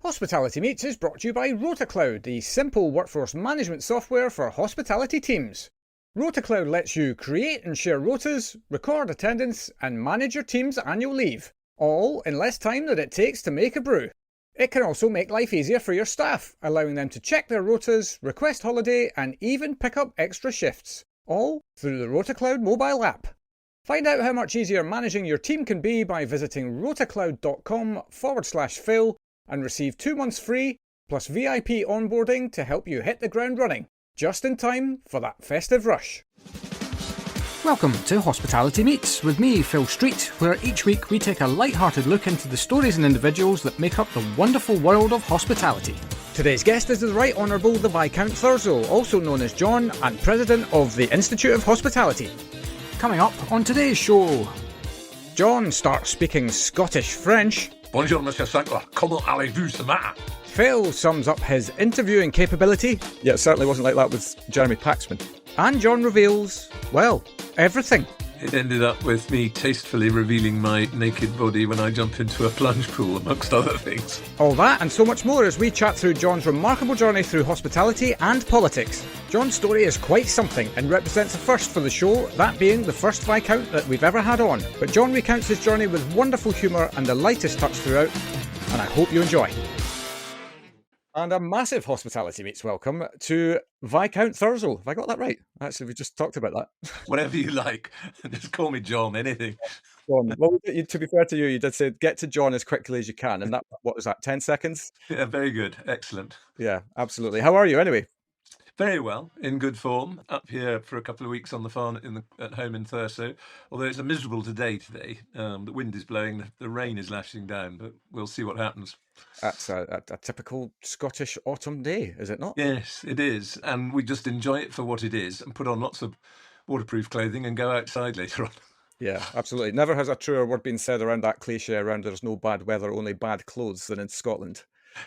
Hospitality Meets is brought to you by RotaCloud, the simple workforce management software for hospitality teams. RotaCloud lets you create and share rotas, record attendance, and manage your team's annual leave, all in less time than it takes to make a brew. It can also make life easier for your staff, allowing them to check their rotas, request holiday, and even pick up extra shifts, all through the RotaCloud mobile app. Find out how much easier managing your team can be by visiting rotacloud.com/Phil and receive 2 months free plus VIP onboarding to help you hit the ground running, just in time for that festive rush. Welcome to Hospitality Meets with me, Phil Street, where each week we take a light-hearted look into the stories and individuals that make up the wonderful world of hospitality. Today's guest is the Right Honourable the Viscount Thurso, also known as John, and President of the Institute of Hospitality. Coming up on today's show, John starts speaking Scottish French. Bonjour, Monsieur Sankler. Comment allez-vous ce matin? Phil sums up his interviewing capability. Yeah, it certainly wasn't like that with Jeremy Paxman. And John reveals, well, everything. It ended up with me tastefully revealing my naked body when I jump into a plunge pool, amongst other things. All that and so much more as we chat through John's remarkable journey through hospitality and politics. John's story is quite something and represents a first for the show, that being the first Viscount that we've ever had on. But John recounts his journey with wonderful humour and the lightest touch throughout, and I hope you enjoy. And a massive Hospitality Meets welcome to Viscount Thurso. Have I got that right? Actually, we just talked about that. Whatever you like. Just call me John, anything. John. Well, to be fair to you, you did say get to John as quickly as you can. And that, what was that, 10 seconds? Yeah, very good. Excellent. Yeah, absolutely. How are you anyway? Very well, in good form. Up here for a couple of weeks on the farm at home in Thurso. Although it's a miserable day today. The wind is blowing, the rain is lashing down, but we'll see what happens. That's a typical Scottish autumn day, is it not? Yes, it is. And we just enjoy it for what it is and put on lots of waterproof clothing and go outside later on. Yeah, absolutely. Never has a truer word been said around that cliche around there's no bad weather, only bad clothes than in Scotland.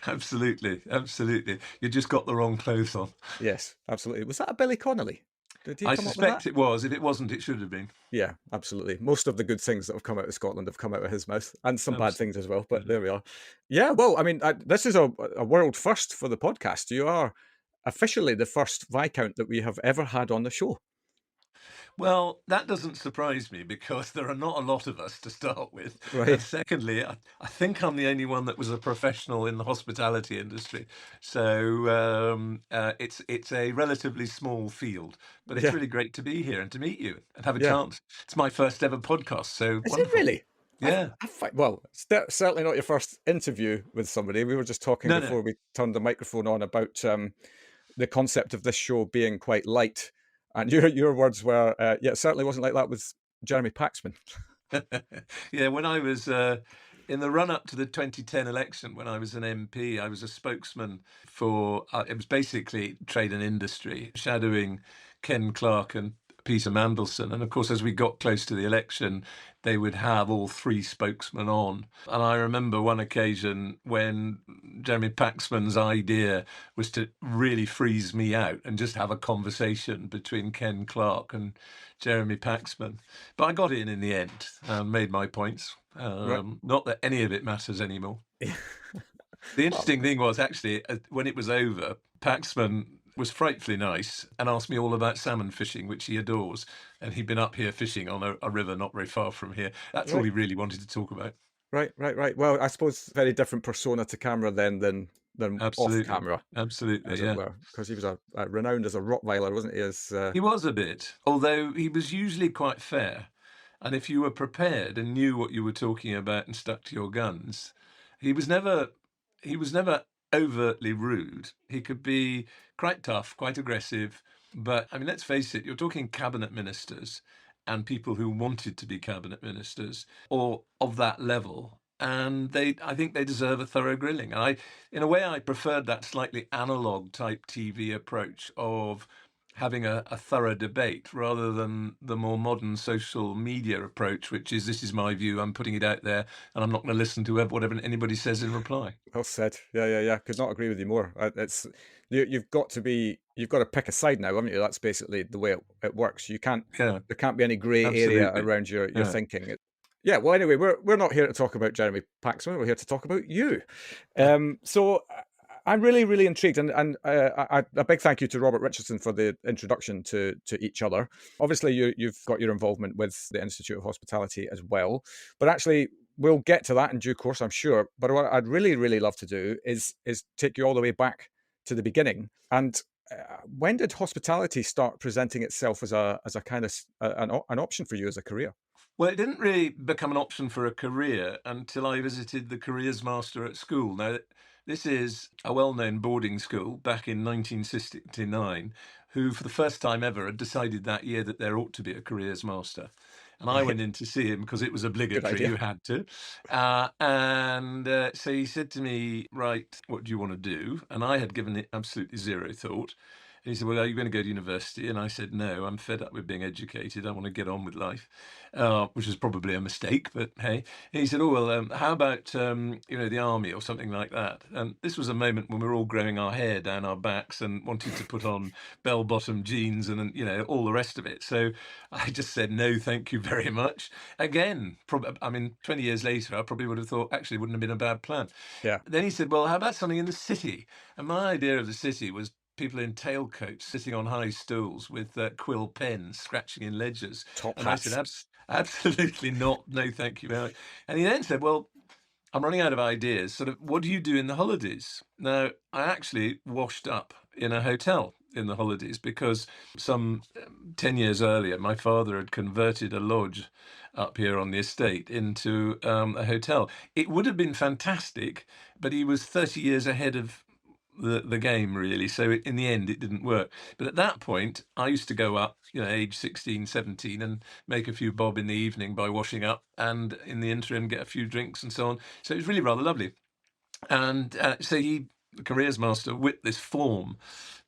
Absolutely, absolutely. You just got the wrong clothes on. Yes, absolutely. Was that a Billy Connolly? Did he I come up with that? suspect it was. If it wasn't, it should have been. Yeah, absolutely. Most of the good things that have come out of Scotland have come out of his mouth, and some bad things as well, but there we are. Yeah, well, I mean, this is a world first for the podcast. You are officially the first Viscount that we have ever had on the show. Well, that doesn't surprise me because there are not a lot of us to start with. Right. And secondly, I think I'm the only one that was a professional in the hospitality industry. So it's a relatively small field, but it's really great to be here and to meet you and have a chance. It's my first ever podcast, so Is wonderful. it really? Yeah. Well, certainly not your first interview with somebody. We were just talking before we turned the microphone on about the concept of this show being quite light. And your words were, yeah, it certainly wasn't like that with Jeremy Paxman. Yeah, when I was in the run-up to the 2010 election, when I was an MP, I was a spokesman for, it was basically trade and industry, shadowing Ken Clarke and Peter Mandelson. And of course, as we got close to the election, they would have all three spokesmen on. And I remember one occasion when Jeremy Paxman's idea was to really freeze me out and just have a conversation between Ken Clarke and Jeremy Paxman. But I got in the end and made my points. Not that any of it matters anymore. The interesting thing was actually, when it was over, Paxman was frightfully nice and asked me all about salmon fishing, which he adores. And he'd been up here fishing on a river not very far from here. That's all he really wanted to talk about. Right. Well, I suppose very different persona to camera then than off camera. Absolutely, yeah. Because he was renowned as a Rottweiler, wasn't he? He was a bit, although he was usually quite fair. And if you were prepared and knew what you were talking about and stuck to your guns, he was never overtly rude. He could be quite tough, quite aggressive. But I mean, let's face it, you're talking cabinet ministers and people who wanted to be cabinet ministers or of that level. And I think they deserve a thorough grilling. And in a way, I preferred that slightly analog type TV approach of having a thorough debate rather than the more modern social media approach, which is, this is my view, I'm putting it out there, and I'm not going to listen to whatever anybody says in reply. Well said. Yeah. Could not agree with you more. You've got to pick a side now, haven't you? That's basically the way it works. You can't. Yeah. There can't be any grey area around your thinking. Yeah, well, anyway, we're not here to talk about Jeremy Paxman. We're here to talk about you. So I'm really, really intrigued, and a big thank you to Robert Richardson for the introduction to each other. Obviously, you've got your involvement with the Institute of Hospitality as well, but actually, we'll get to that in due course, I'm sure. But what I'd really, really love to do is take you all the way back to the beginning. And when did hospitality start presenting itself as a kind of an option for you as a career? Well, it didn't really become an option for a career until I visited the careers master at school. Now, this is a well-known boarding school back in 1969, who for the first time ever had decided that year that there ought to be a careers master. And I went in to see him because it was Good obligatory, idea. you had to. So he said to me, right, what do you want to do? And I had given it absolutely zero thought. And he said, well, are you going to go to university? And I said, no, I'm fed up with being educated. I want to get on with life, which was probably a mistake, but hey. And he said, oh, well, how about, the army or something like that? And this was a moment when we were all growing our hair down our backs and wanted to put on bell-bottom jeans and, all the rest of it. So I just said, no, thank you very much. Again, 20 years later, I probably would have thought, actually, it wouldn't have been a bad plan. Yeah. Then he said, well, how about something in the city? And my idea of the city was people in tailcoats sitting on high stools with quill pens scratching in ledgers. Top And hats. I said, absolutely not. No, thank you very much. And he then said, well, I'm running out of ideas. Sort of, what do you do in the holidays? Now, I actually washed up in a hotel in the holidays because some 10 years earlier, my father had converted a lodge up here on the estate into a hotel. It would have been fantastic, but he was 30 years ahead of the game, really. So in the end, it didn't work. But at that point, I used to go up, age 16, 17, and make a few bob in the evening by washing up, and in the interim, get a few drinks and so on. So it was really rather lovely. And so the careers master, whipped this form,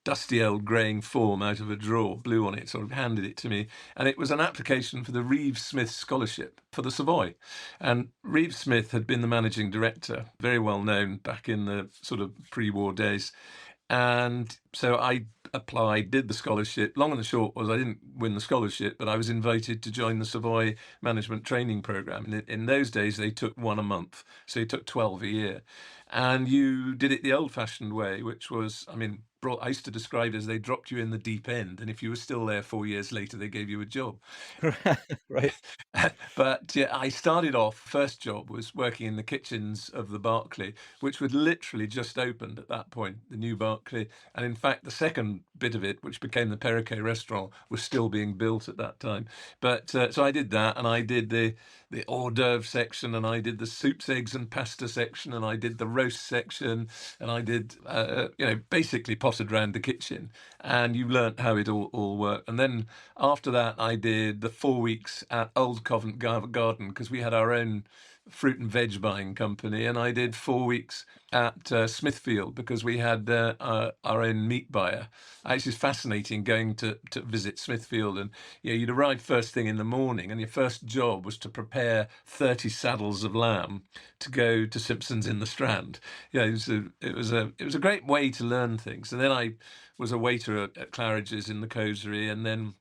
dusty old greying form out of a drawer, blew on it, sort of handed it to me. And it was an application for the Reeve Smith Scholarship for the Savoy. And Reeve Smith had been the managing director, very well known back in the sort of pre-war days. And so I applied, did the scholarship. Long and the short was I didn't win the scholarship, but I was invited to join the Savoy Management Training Programme. And in those days, they took one a month. So you took 12 a year. And you did it the old-fashioned way, which was, I used to describe it as they dropped you in the deep end. And if you were still there 4 years later, they gave you a job. Right. But yeah, I started off, first job was working in the kitchens of the Berkeley, which was literally just opened at that point, the new Berkeley. And in fact, the second bit of it, which became the Perroquet restaurant, was still being built at that time. But so I did that, and I did the hors d'oeuvre section, and I did the soups, eggs and pasta section, and I did the roast section, and I did, basically potted around the kitchen. And you learnt how it all worked. And then after that, I did the 4 weeks at Old Covent Garden, because we had our own fruit and veg buying company, and I did 4 weeks at Smithfield because we had our own meat buyer. It's fascinating going to visit Smithfield, and you'd arrive first thing in the morning, and your first job was to prepare 30 saddles of lamb to go to Simpson's in the Strand. It was a great way to learn things. And then I was a waiter at Claridge's in the Cosary, and then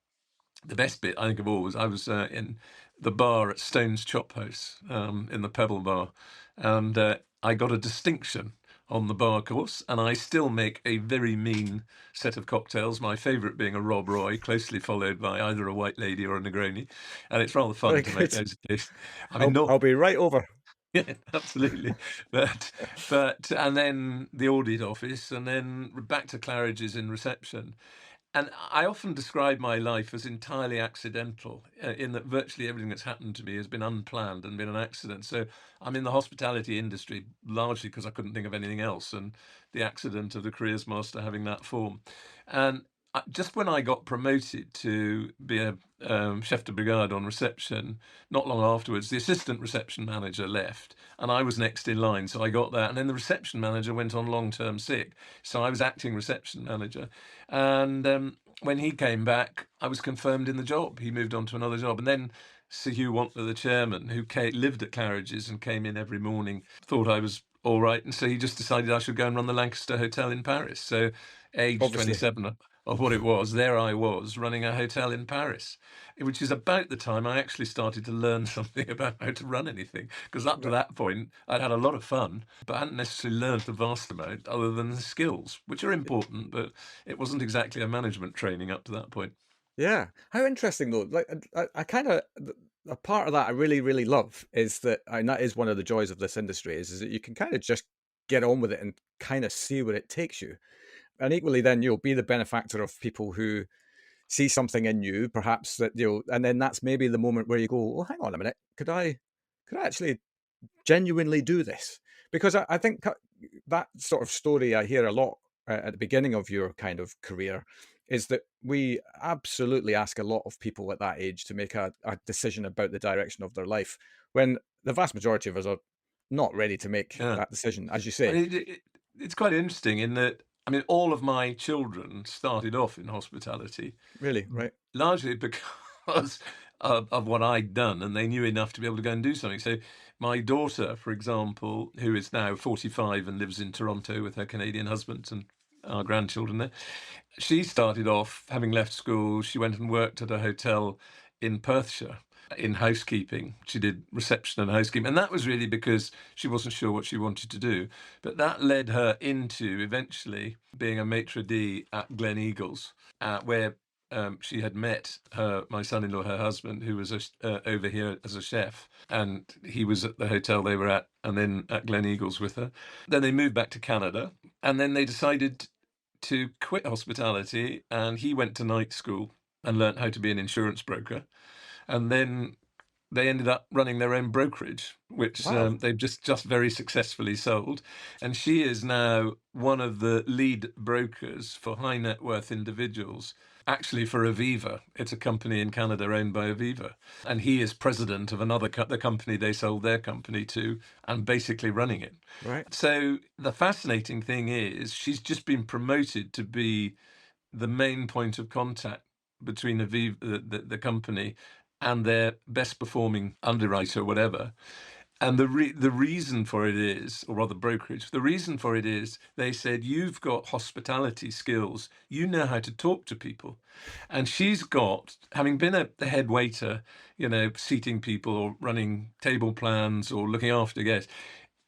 the best bit I think of all was I was in the bar at Stone's Chop House in the Pebble Bar, and I got a distinction on the bar course, and I still make a very mean set of cocktails, my favourite being a Rob Roy, closely followed by either a White Lady or a Negroni, and it's rather fun to make those days. I'll be right over. Yeah, absolutely. But and then the audit office, and then back to Claridge's in reception. And I often describe my life as entirely accidental, in that virtually everything that's happened to me has been unplanned and been an accident. So I'm in the hospitality industry largely because I couldn't think of anything else, and the accident of the careers master having that form. And just when I got promoted to be a chef de brigade on reception, not long afterwards, the assistant reception manager left, and I was next in line, so I got that. And then the reception manager went on long-term sick, so I was acting reception manager. And when he came back, I was confirmed in the job. He moved on to another job, and then Sir Hugh Wantler, the chairman, who lived at Claridge's and came in every morning, thought I was all right, and so he just decided I should go and run the Lancaster Hotel in Paris. So, age Obviously. 27, of what it was, there I was running a hotel in Paris, which is about the time I actually started to learn something about how to run anything. Because up to that point, I'd had a lot of fun, but I hadn't necessarily learned a vast amount other than the skills, which are important, but it wasn't exactly a management training up to that point. Yeah. How interesting though. Like I kind of a part of that I really, really love is that, and that is one of the joys of this industry is that you can kind of just get on with it and kind of see where it takes you. And equally then you'll be the benefactor of people who see something in you, perhaps that you'll, and then that's maybe the moment where you go, well, hang on a minute, could I actually genuinely do this? Because I think that sort of story I hear a lot at the beginning of your kind of career is that we absolutely ask a lot of people at that age to make a decision about the direction of their life when the vast majority of us are not ready to make that decision, as you say. I mean, it's quite interesting in that, I mean, all of my children started off in hospitality. Really? Right. Largely because of what I'd done, and they knew enough to be able to go and do something. So my daughter, for example, who is now 45 and lives in Toronto with her Canadian husband and our grandchildren there, she started off, having left school, she went and worked at a hotel in Perthshire in housekeeping. She did reception and housekeeping, and that was really because she wasn't sure what she wanted to do. But that led her into eventually being a maitre d' at Glen Eagles, where she had met my son-in-law, her husband, who was over here as a chef, and he was at the hotel they were at, and then at Glen Eagles with her. Then they moved back to Canada, and then they decided to quit hospitality, and he went to night school and learnt how to be an insurance broker. And then they ended up running their own brokerage, which they've just very successfully sold. And she is now one of the lead brokers for high net worth individuals, actually for Aviva. It's a company in Canada owned by Aviva. And he is president of another the company they sold their company to, and basically running it. Right. So the fascinating thing is she's just been promoted to be the main point of contact between Aviva, the company, and their best performing underwriter, whatever. And the reason for it is, or rather brokerage, the reason for it is they said, you've got hospitality skills, you know how to talk to people. And she's got, having been the head waiter, seating people or running table plans or looking after guests,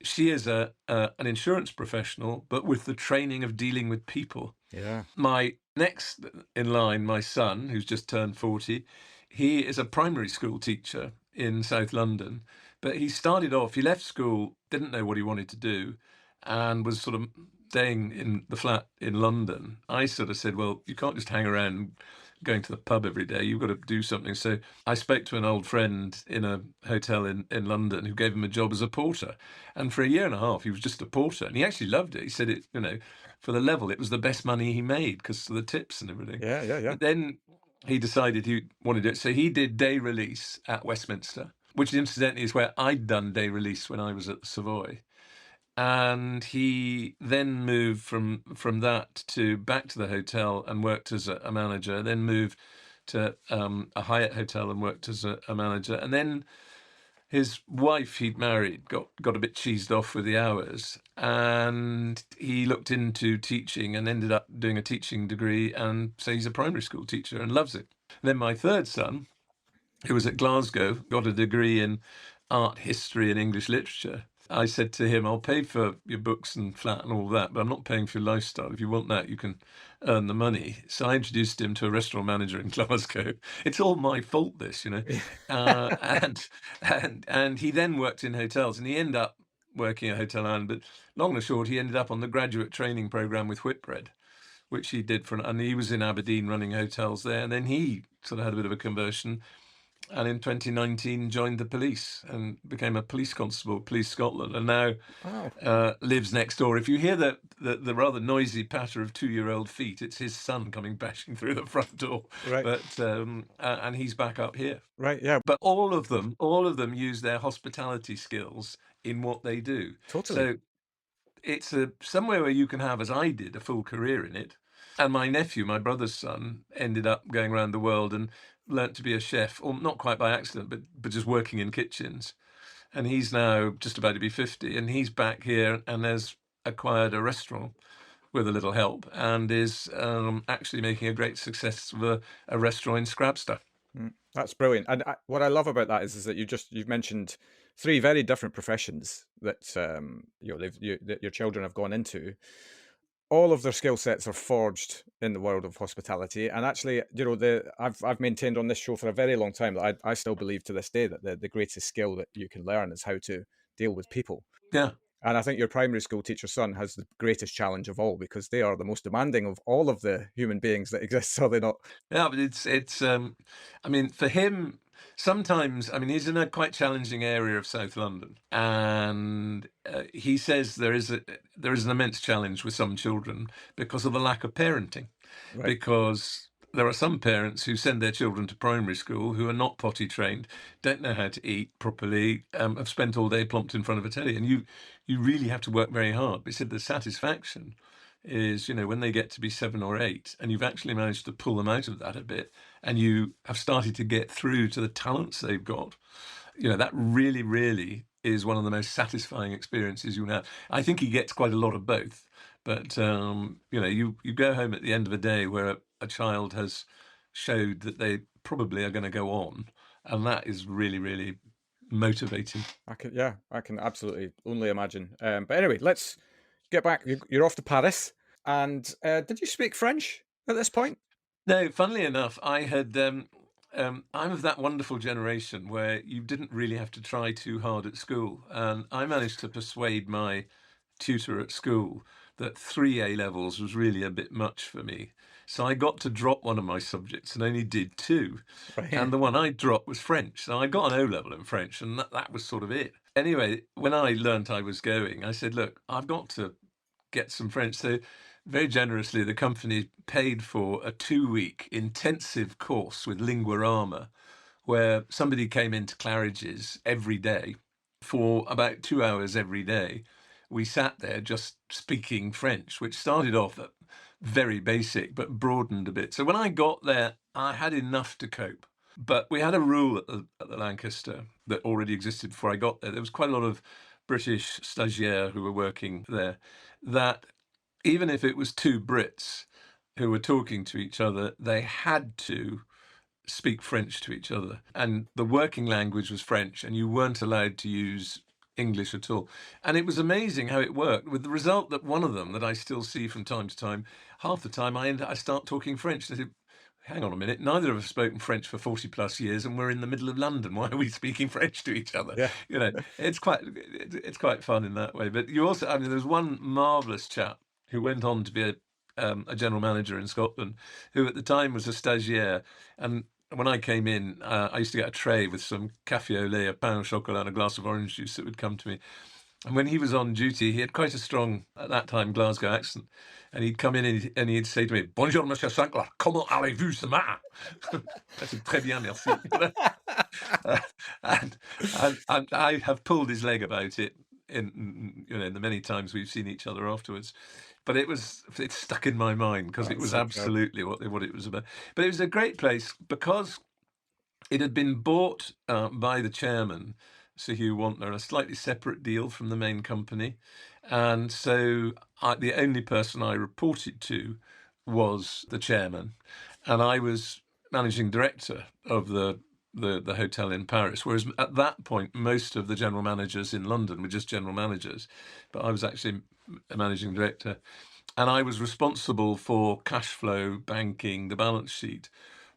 she is an insurance professional, but with the training of dealing with people. Yeah. My next in line, my son, who's just turned 40, he is a primary school teacher in South London, but he left school, didn't know what he wanted to do, and was sort of staying in the flat in London. I sort of said, well, you can't just hang around going to the pub every day, you've got to do something. So I spoke to an old friend in a hotel in London who gave him a job as a porter. And for a year and a half, he was just a porter, and he actually loved it. He said it, for the level, it was the best money he made because of the tips and everything. Yeah. But then he decided he wanted it. So he did day release at Westminster, which incidentally is where I'd done day release when I was at the Savoy. And he then moved from that to back to the hotel and worked as a manager, then moved to a Hyatt hotel and worked as a manager. And then his wife he'd married got a bit cheesed off with the hours, and he looked into teaching and ended up doing a teaching degree, and so he's a primary school teacher and loves it. Then my third son, who was at Glasgow, got a degree in art history and English literature. I said to him, I'll pay for your books and flat and all that, but I'm not paying for your lifestyle. If you want that, you can earn the money. So I introduced him to a restaurant manager in Glasgow. It's all my fault, this, and he then worked in hotels, and he ended up working at Hotel Island. But long and short, he ended up on the graduate training program with Whitbread, which he did and he was in Aberdeen running hotels there. And then he sort of had a bit of a conversion, and in 2019 joined the police and became a police constable, Police Scotland, and now lives next door. If you hear the rather noisy patter of 2-year-old feet, it's his son coming bashing through the front door. Right. But and he's back up here. Right. Yeah. But all of them use their hospitality skills in what they do. Totally. So it's somewhere where you can have, as I did, a full career in it. And my nephew, my brother's son, ended up going around the world and learnt to be a chef, or not quite by accident, but just working in kitchens. And he's now just about to be 50, and he's back here and has acquired a restaurant with a little help, and is actually making a great success of a restaurant in Scrabster. That's brilliant. And what I love about that is that you've mentioned three very different professions that that your children have gone into. All of their skill sets are forged in the world of hospitality, and actually, I've maintained on this show for a very long time that I still believe to this day that the greatest skill that you can learn is how to deal with people. Yeah. And I think your primary school teacher's son has the greatest challenge of all, because they are the most demanding of all of the human beings that exist, are they not? Yeah, but it's I mean, for him, sometimes, I mean, he's in a quite challenging area of South London, and he says there is an immense challenge with some children because of the lack of parenting. Right. Because there are some parents who send their children to primary school who are not potty trained, don't know how to eat properly, have spent all day plonked in front of a telly, and you really have to work very hard. But he said the satisfaction is, when they get to be 7 or 8 and you've actually managed to pull them out of that a bit, and you have started to get through to the talents they've got, that really, really is one of the most satisfying experiences you have. I think he gets quite a lot of both. But, you go home at the end of a day where a child has showed that they probably are going to go on. And that is really, really motivating. I can absolutely only imagine. But anyway, let's get back. You're off to Paris. And did you speak French at this point? No, funnily enough, I had... I'm of that wonderful generation where you didn't really have to try too hard at school. And I managed to persuade my tutor at school that 3 A levels was really a bit much for me. So I got to drop one of my subjects and only did 2. Right. And the one I dropped was French. So I got an O level in French, and that was sort of it. Anyway, when I learnt I was going, I said, look, I've got to get some French. So very generously, the company paid for a 2-week intensive course with Linguarama, where somebody came into Claridge's every day for about 2 hours every day. We sat there just speaking French, which started off at very basic, but broadened a bit. So when I got there, I had enough to cope. But we had a rule at the Lancaster that already existed before I got there. There was quite a lot of British stagiaires who were working there, that even if it was 2 Brits who were talking to each other, they had to speak French to each other. And the working language was French, and you weren't allowed to use English at all. And it was amazing how it worked, with the result that one of them, that I still see from time to time, half the time I start talking French. They said, hang on a minute, neither of us have spoken French for 40 plus years, and we're in the middle of London. Why are we speaking French to each other? Yeah. It's quite fun in that way. But you also, there's one marvellous chap who went on to be a general manager in Scotland, who at the time was a stagiaire. And when I came in, I used to get a tray with some café au lait, a pain au chocolat, and a glass of orange juice that would come to me. And when he was on duty, he had quite a strong, at that time, Glasgow accent. And he'd come in and he'd say to me, "Bonjour, Monsieur Sankler, comment allez-vous ce matin?" I said, "Très bien, merci." And I have pulled his leg about it in the many times we've seen each other afterwards. But it's stuck in my mind because it was absolutely what it was about. But it was a great place because it had been bought by the chairman, Sir Hugh Wantler, a slightly separate deal from the main company. And so the only person I reported to was the chairman. And I was managing director of the hotel in Paris, whereas at that point, most of the general managers in London were just general managers. But I was actually a managing director. And I was responsible for cash flow, banking, the balance sheet,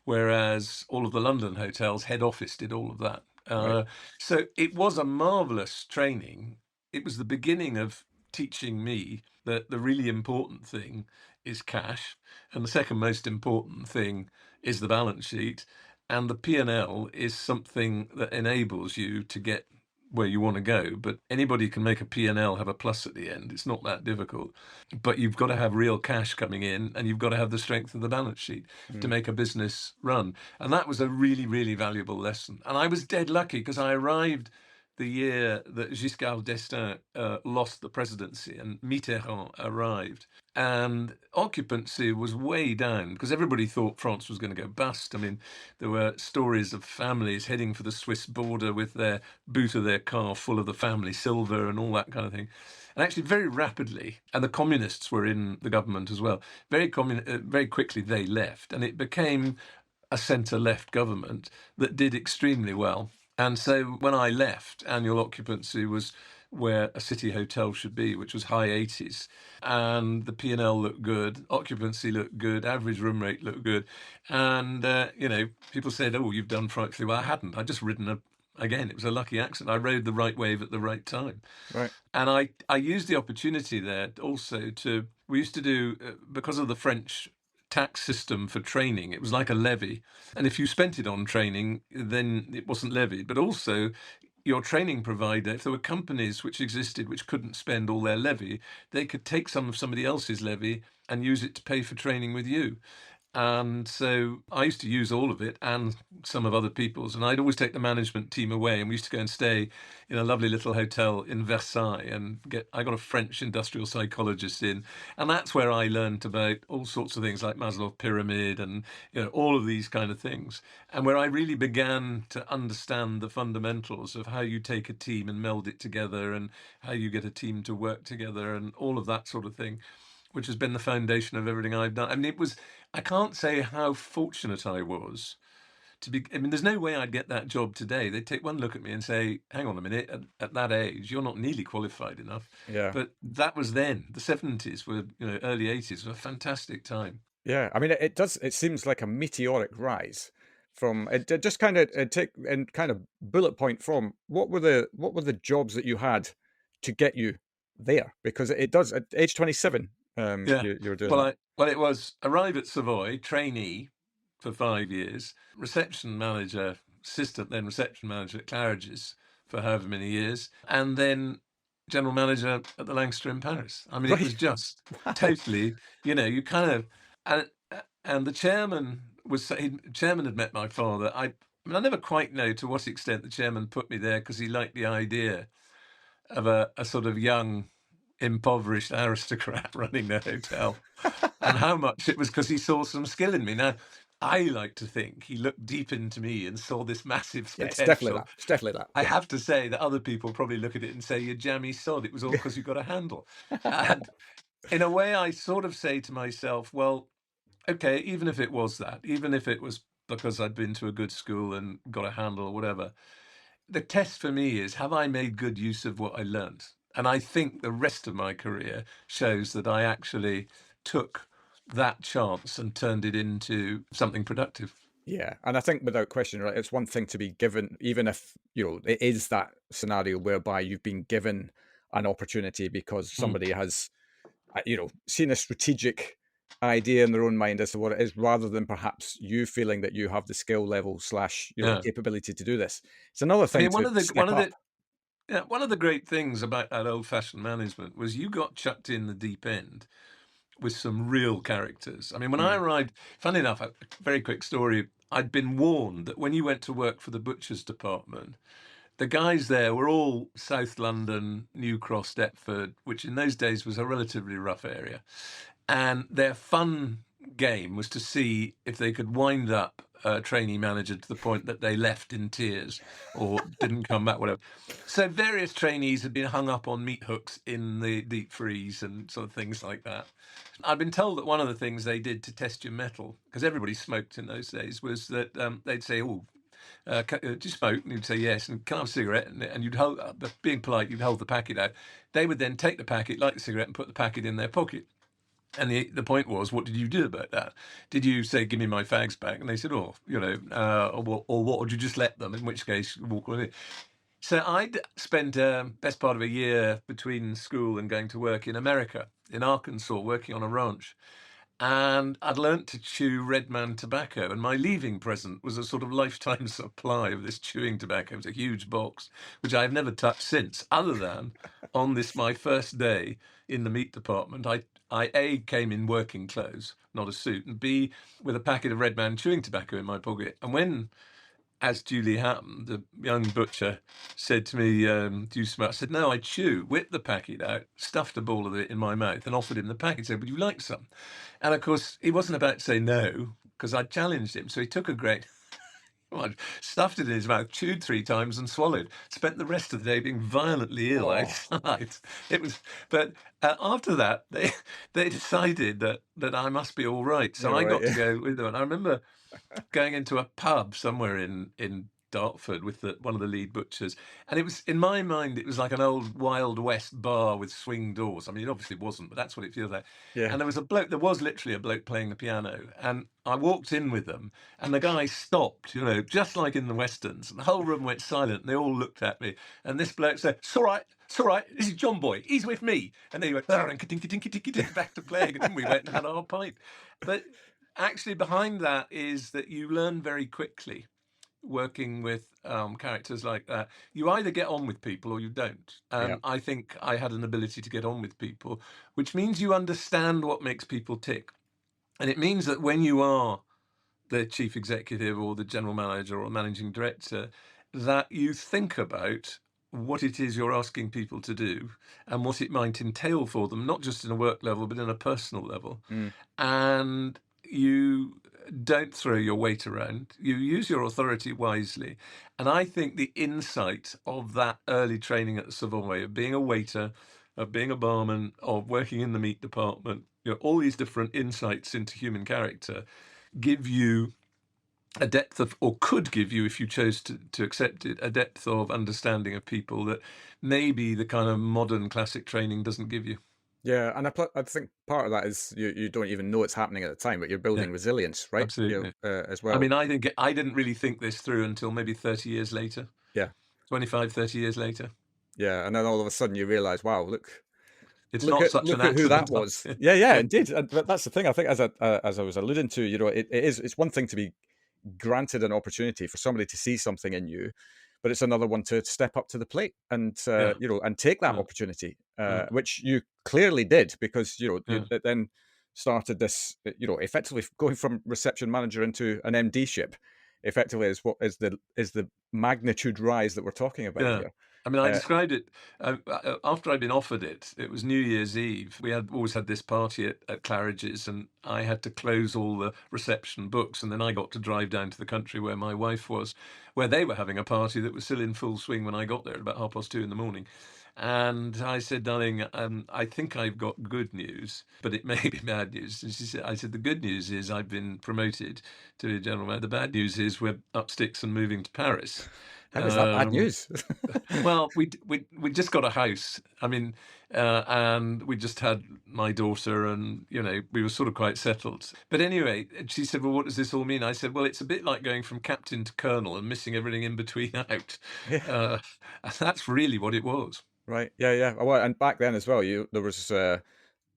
whereas all of the London hotels, head office did all of that. Right. So it was a marvellous training. It was the beginning of teaching me that the really important thing is cash, and the second most important thing is the balance sheet, and the P&L is something that enables you to get where you want to go. But anybody can make a P&L have a plus at the end. It's not that difficult. But you've got to have real cash coming in, and you've got to have the strength of the balance sheet to make a business run. And that was a really, really valuable lesson. And I was dead lucky because I arrived the year that Giscard d'Estaing lost the presidency and Mitterrand arrived. And occupancy was way down because everybody thought France was going to go bust. I mean, there were stories of families heading for the Swiss border with their boot of their car full of the family silver and all that kind of thing. And actually, very rapidly, and the communists were in the government as well, very quickly they left. And it became a centre-left government that did extremely well. And so when I left, annual occupancy was where a city hotel should be, which was high 80s. And the P&L looked good, occupancy looked good, average room rate looked good. And, people said, oh, you've done frightfully well. I hadn't. I'd just ridden again, it was a lucky accident. I rode the right wave at the right time. Right. And I used the opportunity there also we used to do, because of the French tax system for training, it was like a levy. And if you spent it on training, then it wasn't levied. But also, your training provider, if there were companies which existed which couldn't spend all their levy, they could take some of somebody else's levy and use it to pay for training with you. And so I used to use all of it and some of other people's. And I'd always take the management team away. And we used to go and stay in a lovely little hotel in Versailles. And I got a French industrial psychologist in. And that's where I learned about all sorts of things like Maslow's pyramid and all of these kind of things. And where I really began to understand the fundamentals of how you take a team and meld it together and how you get a team to work together and all of that sort of thing, which has been the foundation of everything I've done. I mean, I can't say how fortunate I was there's no way I'd get that job today. They'd take one look at me and say, hang on a minute, at that age, you're not nearly qualified enough. Yeah. But that was then. The 70s were, early 80s were a fantastic time. Yeah. I mean, it seems like a meteoric rise from it just kind of take and kind of bullet point from what were the jobs that you had to get you there, because it does at age 27. You're doing that. It was arrive at Savoy, trainee for 5 years, reception manager, assistant, then reception manager at Claridge's for however many years, and then general manager at the Lancaster in Paris. I mean, It was just totally, you kind of, and the chairman had met my father. I never quite know to what extent the chairman put me there because he liked the idea of a sort of young, impoverished aristocrat running their hotel, and how much it was because he saw some skill in me. Now, I like to think he looked deep into me and saw this massive potential. It's definitely that. I have to say that other people probably look at it and say, you jammy sod, it was all because you got a handle. And in a way, I sort of say to myself, well, okay, even if it was that, even if it was because I'd been to a good school and got a handle or whatever, the test for me is, have I made good use of what I learned? And I think the rest of my career shows that I actually took that chance and turned it into something productive. Yeah, and I think without question, right, it's one thing to be given, even if it is that scenario whereby you've been given an opportunity because somebody has seen a strategic idea in their own mind as to what it is, rather than perhaps you feeling that you have the skill level / capability to do this. It's another thing. One of the great things about that old-fashioned management was you got chucked in the deep end with some real characters. I mean, when I arrived, funny enough, a very quick story, I'd been warned that when you went to work for the butcher's department, the guys there were all South London, New Cross, Deptford, which in those days was a relatively rough area. And their fun game was to see if they could wind up a trainee manager to the point that they left in tears or didn't come back, whatever. So various trainees had been hung up on meat hooks in the deep freeze and sort of things like that. I've been told that one of the things they did to test your mettle, because everybody smoked in those days, was that they'd say, do you smoke? And you'd say yes, and can I have a cigarette? And you'd hold, being polite, you'd hold the packet out. They would then take the packet, light the cigarette, and put the packet in their pocket. And the point was, what did you do about that? Did you say, give me my fags back? And they said, or what, would you just let them? In which case, walk away. So I'd spent best part of a year between school and going to work in America, in Arkansas, working on a ranch. And I'd learnt to chew Red Man tobacco. And my leaving present was a sort of lifetime supply of this chewing tobacco. It was a huge box, which I've never touched since, other than on this, my first day in the meat department. I A, came in working clothes, not a suit, and B, with a packet of Red Man chewing tobacco in my pocket. And when as duly happened, the young butcher said to me, do you smoke? I said, no, I chew. Whipped the packet out, stuffed a ball of it in my mouth and offered him the packet. Said, would you like some? And of course, he wasn't about to say no, because I challenged him. So he took a great... Well, stuffed it in his mouth, chewed 3 times and swallowed. Spent the rest of the day being violently ill outside. It was, but after that, they decided that I must be all right. So I got to go with them. And I remember going into a pub somewhere in Dartford with one of the lead butchers, and it was, in my mind, it was like an old Wild West bar with swing doors. I mean, it obviously wasn't, but that's what it feels like. Yeah. And there was literally a bloke playing the piano, and I walked in with them, and the guy stopped, just like in the westerns, and the whole room went silent, and they all looked at me, and this bloke said, it's all right, this is John Boy, he's with me. And then he went, back to playing, and then we went and had our pint. But actually behind that is that you learn very quickly, working with characters like that. You either get on with people or you don't. And I think I had an ability to get on with people, which means you understand what makes people tick. And it means that when you are the chief executive or the general manager or managing director, that you think about what it is you're asking people to do and what it might entail for them, not just in a work level, but in a personal level. And you don't throw your weight around. You use your authority wisely. And I think the insight of that early training at the Savoy, of being a waiter, of being a barman, of working in the meat department, all these different insights into human character give you a depth of, or could give you, if you chose to accept it, a depth of understanding of people that maybe the kind of modern classic training doesn't give you. Yeah, and I think part of that is you don't even know it's happening at the time, but you're building resilience, right? Absolutely. As well. I mean, I didn't really think this through until maybe 30 years later. Yeah. 25, 30 years later. Yeah, and then all of a sudden you realise, wow, look not such an accident. Who that was. Yeah, indeed. But that's the thing. I think, as I was alluding to, it's one thing to be granted an opportunity for somebody to see something in you, but it's another one to step up to the plate and and take that opportunity, which you clearly did, because you then started this, effectively going from reception manager into an MD-ship. Effectively, is what is the magnitude rise that we're talking about here. I mean, I described it after I'd been offered it. It was New Year's Eve. We had always had this party at Claridge's, and I had to close all the reception books, and then I got to drive down to the country where my wife was, where they were having a party that was still in full swing when I got there at about 2:30 in the morning. And I said, darling, I think I've got good news, but it may be bad news. And I said, the good news is I've been promoted to a general manager. The bad news is we're up sticks and moving to Paris. How is that bad news? Well, we just got a house. I mean, and we just had my daughter, and we were sort of quite settled. But anyway, she said, well, what does this all mean? I said, well, it's a bit like going from captain to colonel and missing everything in between out. And that's really what it was. Right. Yeah. Well, and back then as well, there was no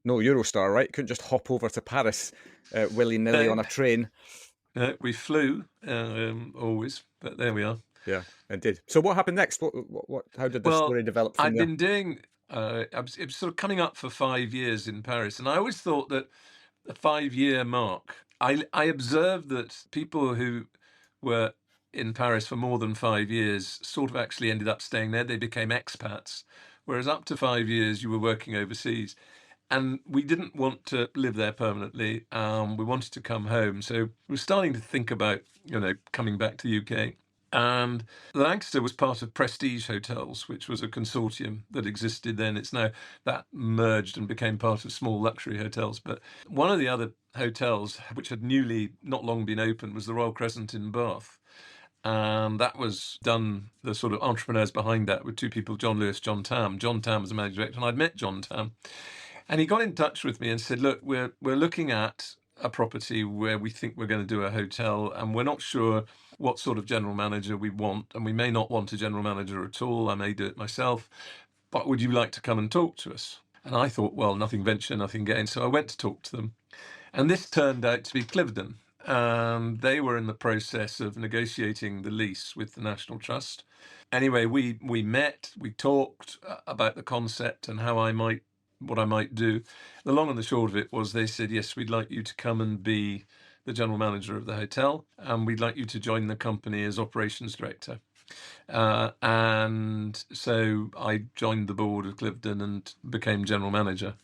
Eurostar, right? You couldn't just hop over to Paris willy-nilly on a train. We flew always, but there we are. Yeah, indeed. So what happened next? How did the story develop from there? I'd been doing, it was sort of coming up for 5 years in Paris, and I always thought that the 5-year mark, I observed that people who were in Paris for more than 5 years sort of actually ended up staying there. They became expats, whereas up to 5 years you were working overseas. And we didn't want to live there permanently. We wanted to come home. So we were starting to think about, coming back to the UK. And Lancaster was part of Prestige Hotels, which was a consortium that existed then. It's now that merged and became part of Small Luxury Hotels. But one of the other hotels, which had not long been opened, was the Royal Crescent in Bath. And that was done, the sort of entrepreneurs behind that were 2 people, John Lewis, John Tam. John Tam was the managing director, and I'd met John Tam. And he got in touch with me and said, look, we're looking at a property where we think we're going to do a hotel, and we're not sure what sort of general manager we want, and we may not want a general manager at all. I may do it myself, but would you like to come and talk to us? And I thought, well, nothing venture, nothing gain. So I went to talk to them. And this turned out to be Cliveden. And they were in the process of negotiating the lease with the National Trust. Anyway, we met, we talked about the concept and what I might do. The long and the short of it was they said, yes, we'd like you to come and be the general manager of the hotel, and we'd like you to join the company as operations director. And so I joined the board of Cliveden and became general manager.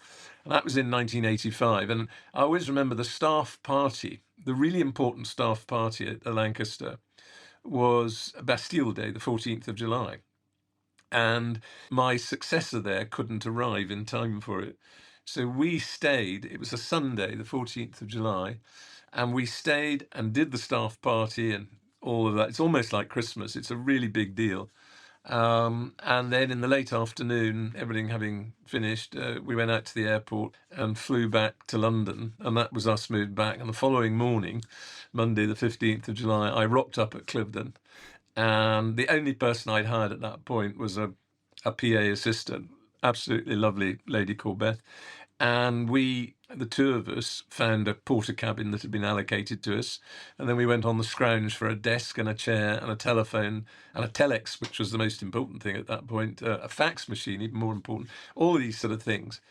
And that was in 1985. And I always remember the staff party, the really important staff party at the Lancaster was Bastille Day, the 14th of July. And my successor there couldn't arrive in time for it. So we stayed, it was a Sunday, the 14th of July, and we stayed and did the staff party and all of that. It's almost like Christmas. It's a really big deal. And then in the late afternoon, everything having finished, we went out to the airport and flew back to London, and that was us moved back. And the following morning, Monday the 15th of July, I rocked up at Cliveden, and the only person I'd hired at that point was a PA assistant, absolutely lovely lady called Beth. And we, the two of us, found a porter cabin that had been allocated to us. And then we went on the scrounge for a desk and a chair and a telephone and a telex, which was the most important thing at that point, a fax machine, even more important, all of these sort of things.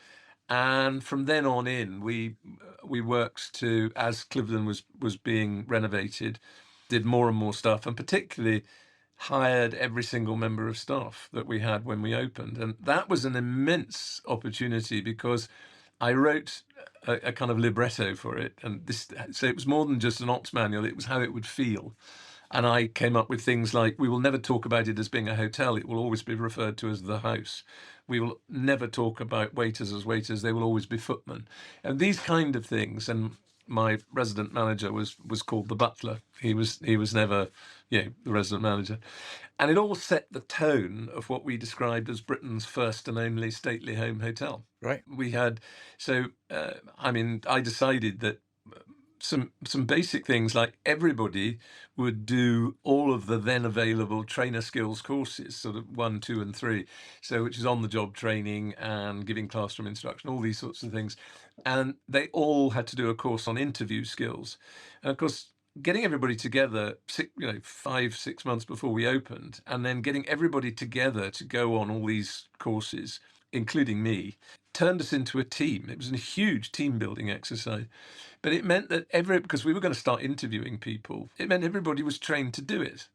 And from then on in, we worked to, as Cliveden was being renovated, did more and more stuff, and particularly hired every single member of staff that we had when we opened. And that was an immense opportunity because I wrote a kind of libretto for it. And so it was more than just an ops manual, it was how it would feel. And I came up with things like, we will never talk about it as being a hotel. It will always be referred to as the house. We will never talk about waiters as waiters. They will always be footmen. And these kind of things. And my resident manager was called the butler. He was never, the resident manager. And it all set the tone of what we described as Britain's first and only stately home hotel. Right. We had, I decided that some basic things like everybody would do all of the then available trainer skills courses, sort of 1, 2, and 3. So which is on the job training and giving classroom instruction, all these sorts of things. And they all had to do a course on interview skills. And of course, getting everybody together, 5, 6 months before we opened, and then getting everybody together to go on all these courses, including me, turned us into a team. It was a huge team building exercise. But it meant that because we were going to start interviewing people, it meant everybody was trained to do it.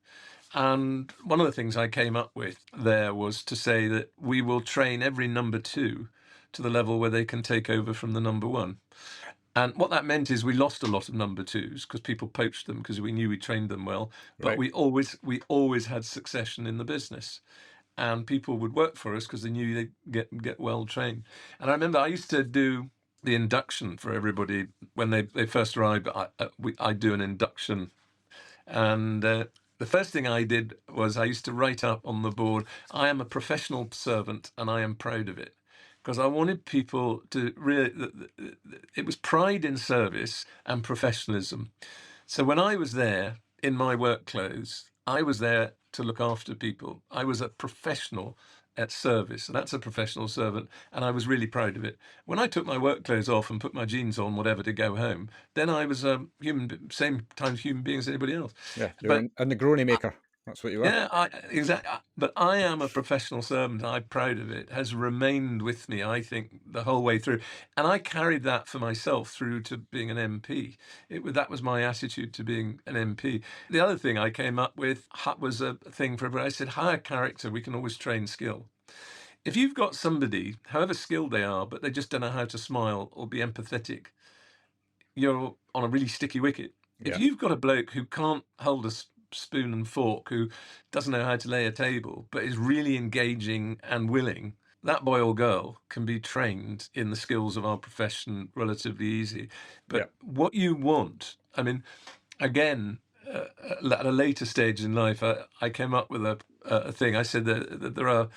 And one of the things I came up with there was to say that we will train every number 2 to the level where they can take over from the number 1. And what that meant is we lost a lot of number 2s because people poached them because we knew we trained them well. But Right. we always had succession in the business. And people would work for us because they knew they'd get well trained. And I remember I used to do the induction for everybody when they first arrived. I do an induction. And the first thing I did was I used to write up on the board, I am a professional servant and I am proud of it. Because I wanted people to really, it was pride in service and professionalism. So when I was there in my work clothes, I was there to look after people. I was a professional at service, and that's a professional servant, and I was really proud of it. When I took my work clothes off and put my jeans on, whatever, to go home, then I was a same times human being as anybody else. Yeah, you're a Negroni maker. That's what you are. Yeah, exactly. But I am a professional servant. I'm proud of it. Has remained with me, I think, the whole way through. And I carried that for myself through to being an MP. That was my attitude to being an MP. The other thing I came up with was a thing for everybody. I said, hire character. We can always train skill. If you've got somebody, however skilled they are, but they just don't know how to smile or be empathetic, you're on a really sticky wicket. Yeah. If you've got a bloke who can't hold a spoon and fork, who doesn't know how to lay a table, but is really engaging and willing, that boy or girl can be trained in the skills of our profession relatively easy. But what you want, I mean, again, at a later stage in life, I came up with a thing. I said that there are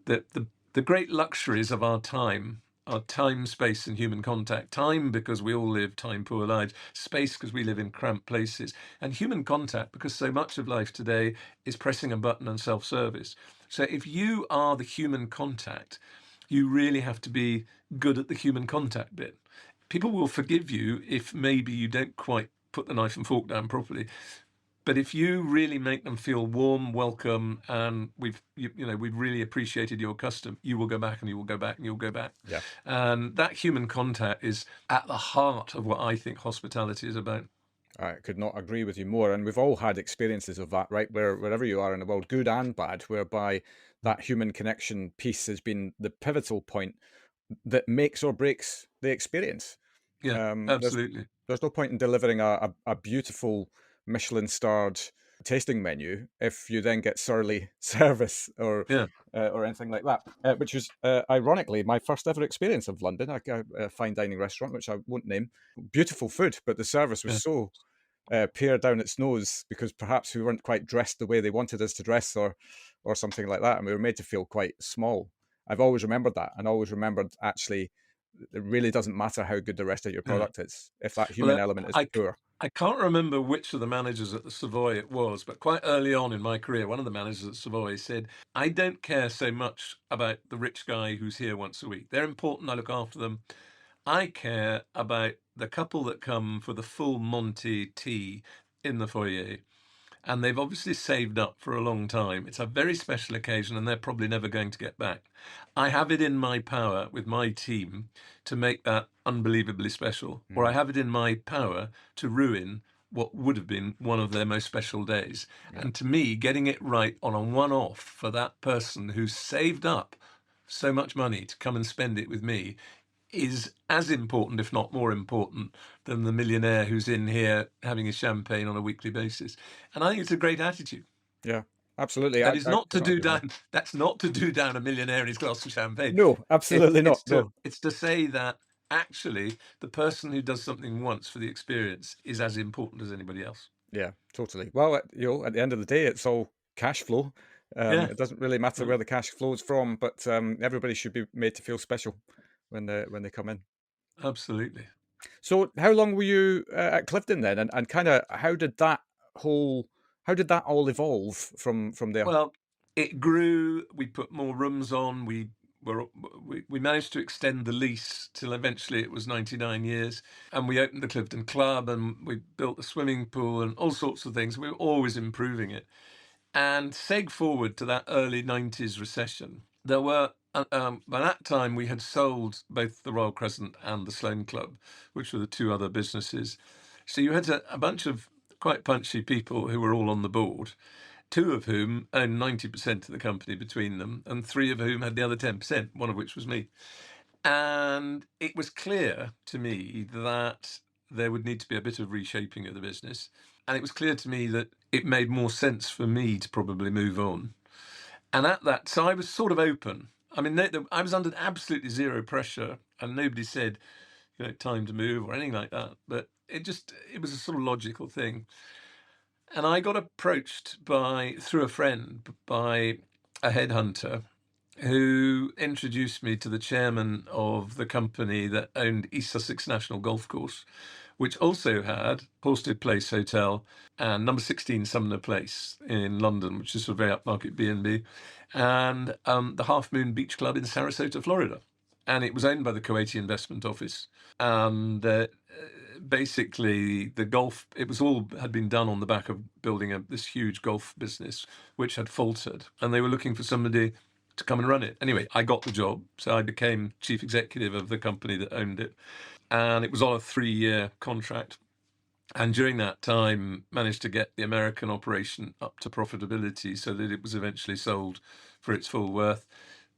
the great luxuries of our time are time, space, and human contact. Time, because we all live time-poor lives. Space, because we live in cramped places. And human contact, because so much of life today is pressing a button and self-service. So if you are the human contact, you really have to be good at the human contact bit. People will forgive you if maybe you don't quite put the knife and fork down properly. But if you really make them feel warm, welcome, and we've really appreciated your custom, you will go back and you will go back and you'll go back. Yeah. And that human contact is at the heart of what I think hospitality is about. I could not agree with you more. And we've all had experiences of that, right? Wherever you are in the world, good and bad, whereby that human connection piece has been the pivotal point that makes or breaks the experience. Yeah, absolutely. There's no point in delivering a beautiful Michelin-starred tasting menu if you then get surly service or anything like that. Which was ironically my first ever experience of London, a fine dining restaurant, which I won't name. Beautiful food, but the service was so peer down its nose because perhaps we weren't quite dressed the way they wanted us to dress or something like that, and we were made to feel quite small. I've always remembered that, and always remembered actually it really doesn't matter how good the rest of your product is if that human element is poor. I can't remember which of the managers at the Savoy it was, but quite early on in my career, one of the managers at Savoy said, I don't care so much about the rich guy who's here once a week. They're important, I look after them. I care about the couple that come for the full Monty tea in the foyer. And they've obviously saved up for a long time. It's a very special occasion and they're probably never going to get back. I have it in my power with my team to make that unbelievably special, or I have it in my power to ruin what would have been one of their most special days. Yeah. And to me, getting it right on a one-off for that person who's saved up so much money to come and spend it with me is as important, if not more important, than the millionaire who's in here having his champagne on a weekly basis. And I think it's a great attitude. Yeah, absolutely. That's not to do down a millionaire and his glass of champagne. No, absolutely not. It's to say that actually the person who does something once for the experience is as important as anybody else. Yeah, totally. Well, at the end of the day, it's all cash flow. It doesn't really matter where the cash flows from, but everybody should be made to feel special when they come in. Absolutely. So how long were you at Clifton then, and kind of how did that all evolve from there? Well, it grew. We put more rooms on. We managed to extend the lease till eventually it was 99 years, and we opened the Clifton Club, and we built a swimming pool and all sorts of things. We were always improving it. And seg forward to that early 90s recession, there were by that time we had sold both the Royal Crescent and the Sloane Club, which were the two other businesses. So you had a bunch of quite punchy people who were all on the board, two of whom owned 90% of the company between them, and three of whom had the other 10%, one of which was me. And it was clear to me that there would need to be a bit of reshaping of the business. And it was clear to me that it made more sense for me to probably move on. And so I was sort of open. I mean, I was under absolutely zero pressure, and nobody said, time to move or anything like that. But it was a sort of logical thing. And I got approached through a friend by a headhunter who introduced me to the chairman of the company that owned East Sussex National Golf Course, which also had Horsted Place Hotel and number 16 Sumner Place in London, which is a very upmarket B&B, and the Half Moon Beach Club in Sarasota, Florida. And it was owned by the Kuwaiti Investment Office. And basically, it was all had been done on the back of building this huge golf business, which had faltered. And they were looking for somebody to come and run it. Anyway, I got the job. So I became chief executive of the company that owned it. And it was on a 3-year contract. And during that time, managed to get the American operation up to profitability so that it was eventually sold for its full worth.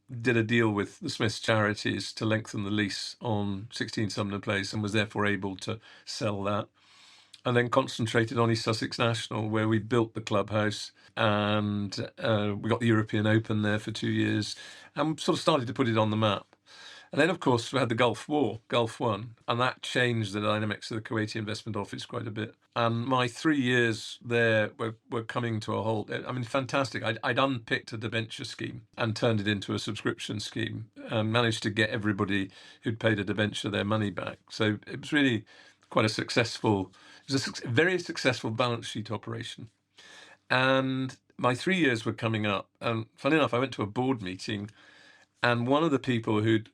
Did a deal with the Smiths Charities to lengthen the lease on 16 Sumner Place and was therefore able to sell that. And then concentrated on East Sussex National, where we built the clubhouse and we got the European Open there for 2 years and sort of started to put it on the map. And then, of course, we had the Gulf War, Gulf One, and that changed the dynamics of the Kuwaiti Investment Office quite a bit. And my 3 years there were coming to a halt. I mean, fantastic. I'd unpicked a debenture scheme and turned it into a subscription scheme and managed to get everybody who'd paid a debenture their money back. So it was really quite a very successful balance sheet operation. And my 3 years were coming up. And funny enough, I went to a board meeting and one of the people who'd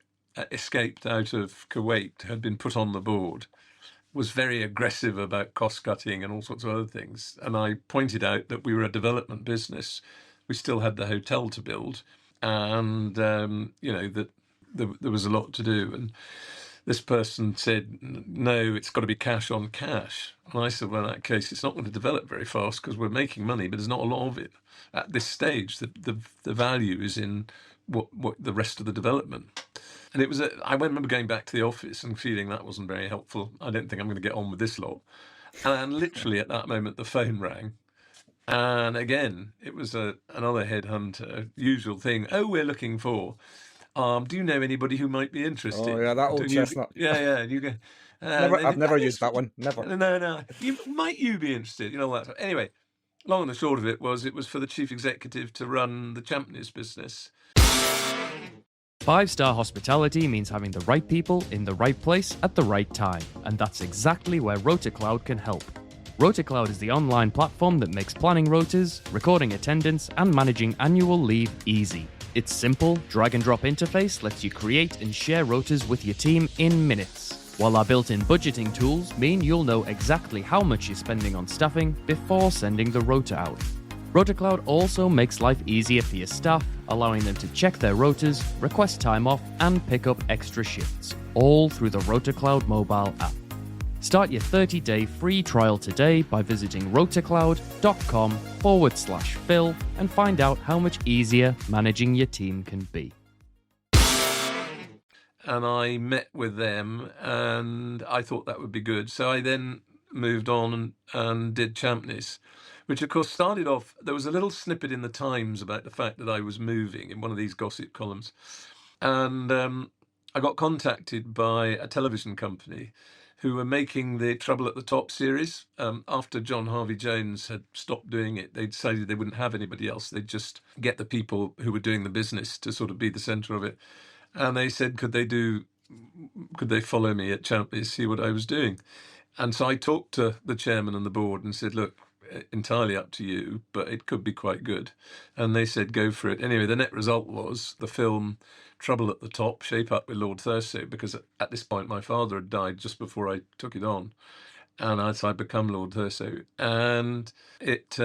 escaped out of Kuwait, had been put on the board, was very aggressive about cost cutting and all sorts of other things. And I pointed out that we were a development business. We still had the hotel to build and, that there was a lot to do. And this person said, no, it's got to be cash on cash. And I said, well, in that case, it's not going to develop very fast because we're making money, but there's not a lot of it at this stage. The value is in what the rest of the development. And it was, I remember going back to the office and feeling that wasn't very helpful. I don't think I'm going to get on with this lot. And literally at that moment, the phone rang. And again, it was another headhunter, usual thing. Oh, we're looking for. Do you know anybody who might be interested? Oh yeah, that old chestnut. Yeah. And you go. I've never used that one. Never. No. Might you be interested? You know that. Anyway, long and the short of it was for the chief executive to run the Champneys business. 5-star hospitality means having the right people in the right place at the right time, and that's exactly where RotaCloud can help. RotaCloud is the online platform that makes planning rotas, recording attendance, and managing annual leave easy. Its simple, drag-and-drop interface lets you create and share rotas with your team in minutes, while our built-in budgeting tools mean you'll know exactly how much you're spending on staffing before sending the rota out. RotaCloud also makes life easier for your staff, allowing them to check their rotas, request time off, and pick up extra shifts, all through the RotaCloud mobile app. Start your 30-day free trial today by visiting rotacloud.com/Phil and find out how much easier managing your team can be. And I met with them, and I thought that would be good. So I then moved on and did Champneys, which of course started off, there was a little snippet in the Times about the fact that I was moving in one of these gossip columns. And I got contacted by a television company who were making the Trouble at the Top series. After John Harvey Jones had stopped doing it, they decided they wouldn't have anybody else. They'd just get the people who were doing the business to sort of be the centre of it. And they said, could they follow me at Champneys, see what I was doing? And so I talked to the chairman and the board and said, look, entirely up to you, but it could be quite good. And they said, go for it. Anyway, the net result was the film Trouble at the Top, Shape Up with Lord Thurso, because at this point my father had died just before I took it on. And I'd become Lord Thurso. And it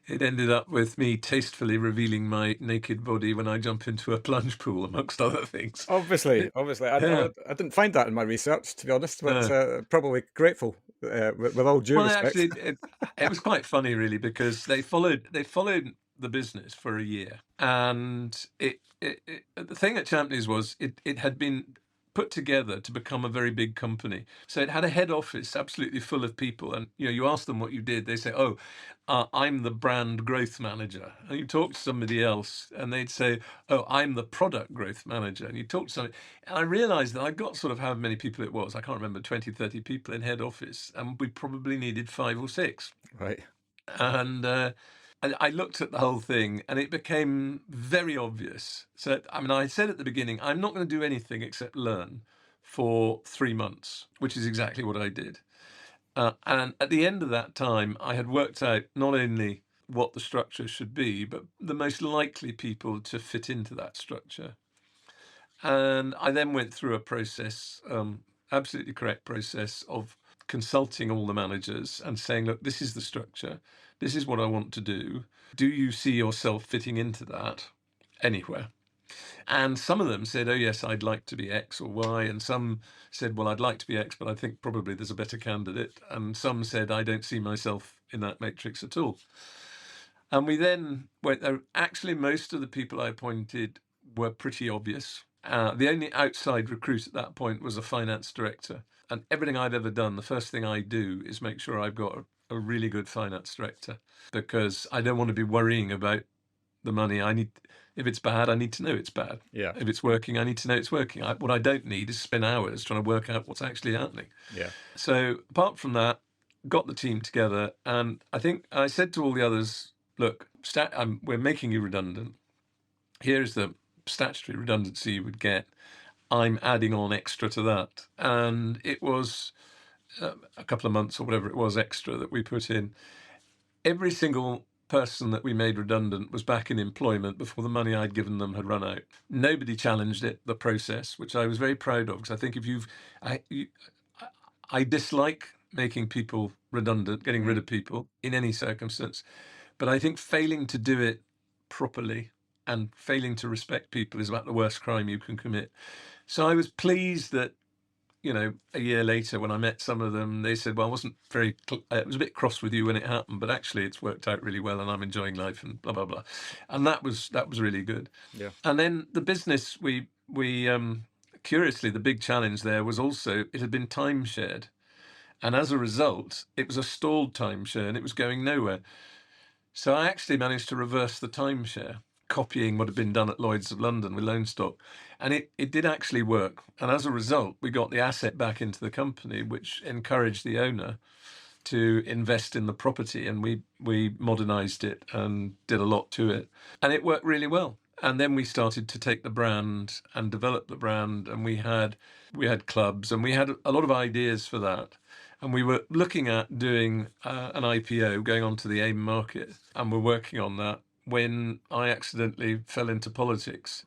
it ended up with me tastefully revealing my naked body when I jump into a plunge pool, amongst other things. Obviously. I didn't find that in my research, to be honest, but probably grateful with all due respect. Actually, it was quite funny, really, because they followed the business for a year, and the thing at Champneys was it had been put together to become a very big company. So it had a head office absolutely full of people, and you ask them what you did, they say, oh, I'm the brand growth manager. And you talk to somebody else and they'd say, oh, I'm the product growth manager. And you talk to somebody, and I realized that I got sort of however many people it was, I can't remember, 20, 30 people in head office, and we probably needed 5 or 6. Right. And I looked at the whole thing and it became very obvious. So, I said at the beginning, I'm not going to do anything except learn for 3 months, which is exactly what I did. And at the end of that time, I had worked out not only what the structure should be, but the most likely people to fit into that structure. And I then went through a process, absolutely correct process, of consulting all the managers and saying, look, this is the structure. This is what I want to do. Do you see yourself fitting into that anywhere? And some of them said, oh, yes, I'd like to be X or Y. And some said, well, I'd like to be X, but I think probably there's a better candidate. And some said, I don't see myself in that matrix at all. And we then went there. Actually, most of the people I appointed were pretty obvious. The only outside recruit at that point was a finance director. And everything I've ever done, the first thing I do is make sure I've got a really good finance director, because I don't want to be worrying about the money. If it's bad, I need to know it's bad. Yeah. If it's working, I need to know it's working. What I don't need is spend hours trying to work out what's actually happening. Yeah. So apart from that, got the team together, and I think I said to all the others, look, we're making you redundant. Here's the statutory redundancy you would get. I'm adding on extra to that. And it was a couple of months or whatever it was extra that we put in. Every single person that we made redundant was back in employment before the money I'd given them had run out. Nobody challenged it, the process, which I was very proud of, because I think I dislike making people redundant, getting rid of people in any circumstance. But I think failing to do it properly and failing to respect people is about the worst crime you can commit. So I was pleased that, a year later when I met some of them, they said, well, I wasn't it was a bit cross with you when it happened, but actually it's worked out really well and I'm enjoying life and blah, blah, blah. And that was really good. Yeah. And then the business, we curiously, the big challenge there was also it had been time shared. And as a result, it was a stalled timeshare and it was going nowhere. So I actually managed to reverse the timeshare, copying what had been done at Lloyd's of London with loan stock. And it did actually work. And as a result, we got the asset back into the company, which encouraged the owner to invest in the property. And we modernized it and did a lot to it. And it worked really well. And then we started to take the brand and develop the brand. And we had clubs and we had a lot of ideas for that. And we were looking at doing an IPO, going onto the AIM market, and we're working on that when I accidentally fell into politics.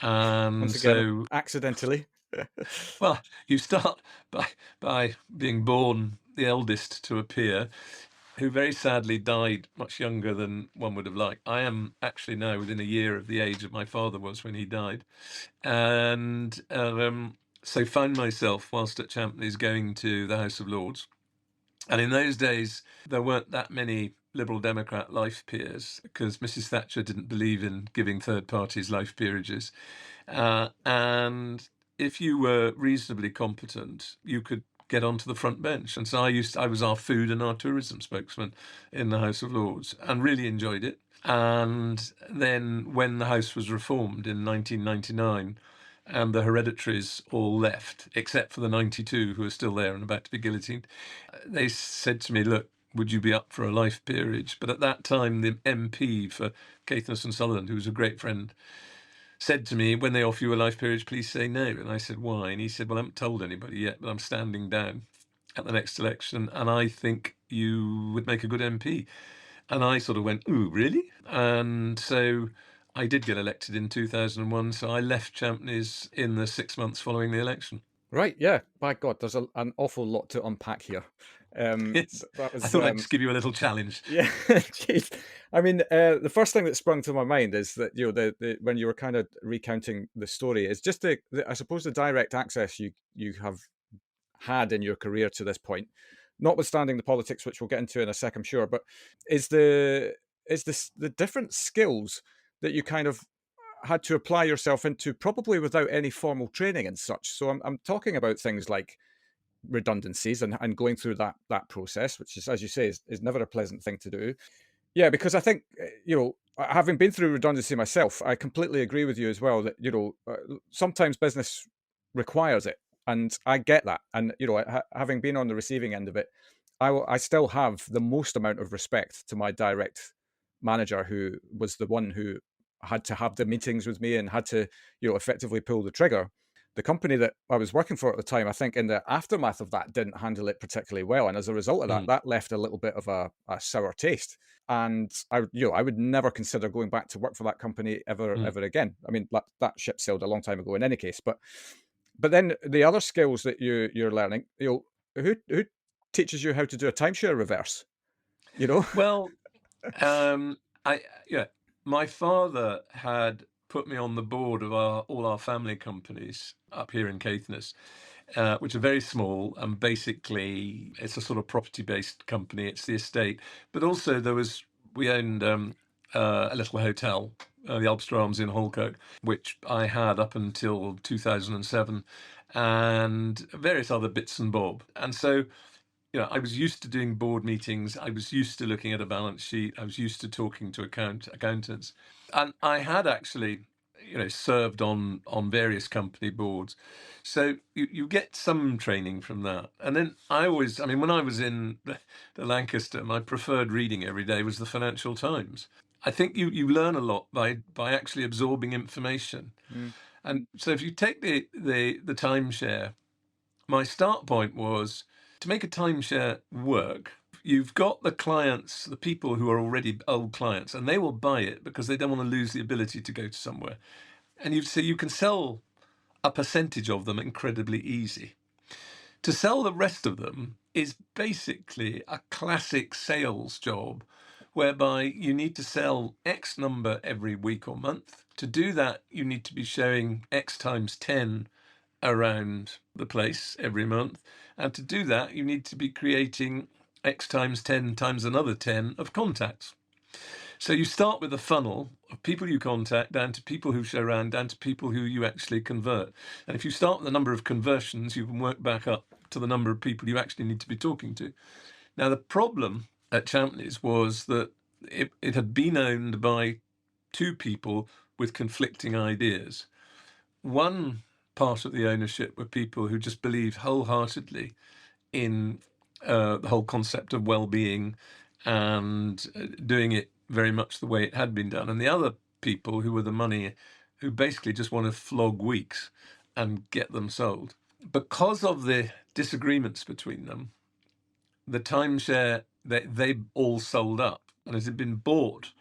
And once again, accidentally. Well, you start by being born the eldest to a peer who very sadly died much younger than one would have liked. I am actually now within a year of the age that my father was when he died. And so found myself whilst at Champneys going to the House of Lords. And in those days, there weren't that many Liberal Democrat life peers because Mrs. Thatcher didn't believe in giving third parties life peerages. And if you were reasonably competent, you could get onto the front bench. And so I was our food and our tourism spokesman in the House of Lords and really enjoyed it. And then when the House was reformed in 1999, and the hereditaries all left, except for the 92 who are still there and about to be guillotined, they said to me, look, would you be up for a life peerage? But at that time, the MP for Caithness and Sutherland, who was a great friend, said to me, when they offer you a life peerage, please say no. And I said, why? And he said, well, I haven't told anybody yet, but I'm standing down at the next election, and I think you would make a good MP. And I sort of went, ooh, really? And so I did get elected in 2001, so I left Champneys in the 6 months following the election. Right, yeah. By God, there's an awful lot to unpack here. Yes. I thought I'd just give you a little challenge. Yeah, jeez. I mean, the first thing that sprung to my mind is that when you were kind of recounting the story, is just I suppose the direct access you have had in your career to this point, notwithstanding the politics, which we'll get into in a sec, I'm sure, but is the different skills that you kind of had to apply yourself into, probably without any formal training and such. So I'm talking about things like redundancies and going through that process, which is, as you say, is never a pleasant thing to do. Yeah, because I think, having been through redundancy myself, I completely agree with you as well that, sometimes business requires it. And I get that. And, having been on the receiving end of it, I still have the most amount of respect to my direct manager, who was the one who had to have the meetings with me and had to, effectively pull the trigger. The company that I was working for at the time, I think in the aftermath of that, didn't handle it particularly well. And as a result of that, that left a little bit of a sour taste. And I would never consider going back to work for that company ever again. I mean, that ship sailed a long time ago in any case. But then the other skills that you're learning, who teaches you how to do a timeshare reverse? Well, my father had put me on the board of all our family companies up here in Caithness, which are very small, and basically it's a sort of property-based company. It's the estate, but also we owned a little hotel, the Ulster Arms in Holkirk, which I had up until 2007, and various other bits and bob. And so, I was used to doing board meetings. I was used to looking at a balance sheet. I was used to talking to accountants. And I had actually, served on various company boards. So you get some training from that. And then when I was in the Lancaster, my preferred reading every day was the Financial Times. I think you learn a lot by actually absorbing information. And so if you take the timeshare, my start point was, to make a timeshare work, you've got the clients, the people who are already old clients, and they will buy it because they don't want to lose the ability to go to somewhere. And you can sell a percentage of them incredibly easy. To sell the rest of them is basically a classic sales job, whereby you need to sell X number every week or month. To do that, you need to be showing X times 10 around the place every month. And to do that, you need to be creating X times 10 times another 10 of contacts. So you start with a funnel of people you contact down to people who show around, down to people who you actually convert. And if you start with the number of conversions, you can work back up to the number of people you actually need to be talking to. Now, the problem at Champneys was that it had been owned by two people with conflicting ideas. One part of the ownership were people who just believed wholeheartedly in the whole concept of well-being and doing it very much the way it had been done. And the other people who were the money, who basically just want to flog weeks and get them sold. Because of the disagreements between them, the timeshare, they all sold up, and it had been bought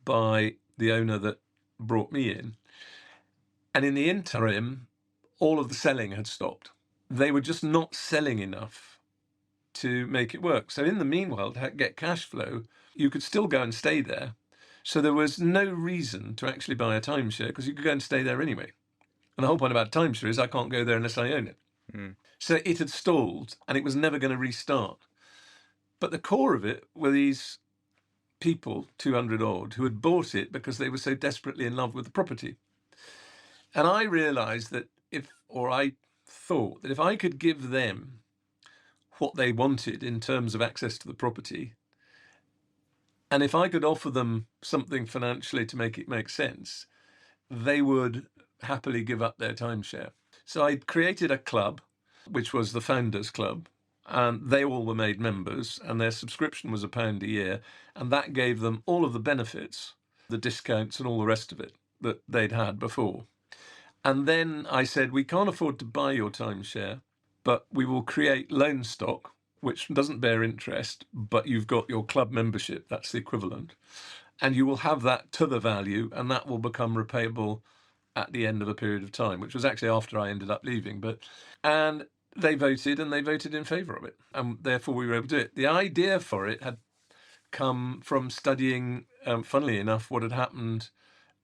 by the owner that brought me in. And in the interim, all of the selling had stopped. They were just not selling enough to make it work. So in the meanwhile, to get cash flow, you could still go and stay there. So there was no reason to actually buy a timeshare because you could go and stay there anyway. And the whole point about timeshare is I can't go there unless I own it. So it had stalled and it was never going to restart. But the core of it were these people, 200 odd, who had bought it because they were so desperately in love with the property. And I realized that I thought that if I could give them what they wanted in terms of access to the property, and if I could offer them something financially to make it make sense, they would happily give up their timeshare. So I created a club, which was the Founders Club, and they all were made members, and their subscription was £1 a year, and that gave them all of the benefits, the discounts and all the rest of it that they'd had before. And then I said, we can't afford to buy your timeshare, but we will create loan stock, which doesn't bear interest, but you've got your club membership, that's the equivalent. And you will have that to the value, and that will become repayable at the end of a period of time, which was actually after I ended up leaving. And they voted, and they voted in favour of it. And therefore we were able to do it. The idea for it had come from studying, funnily enough, what had happened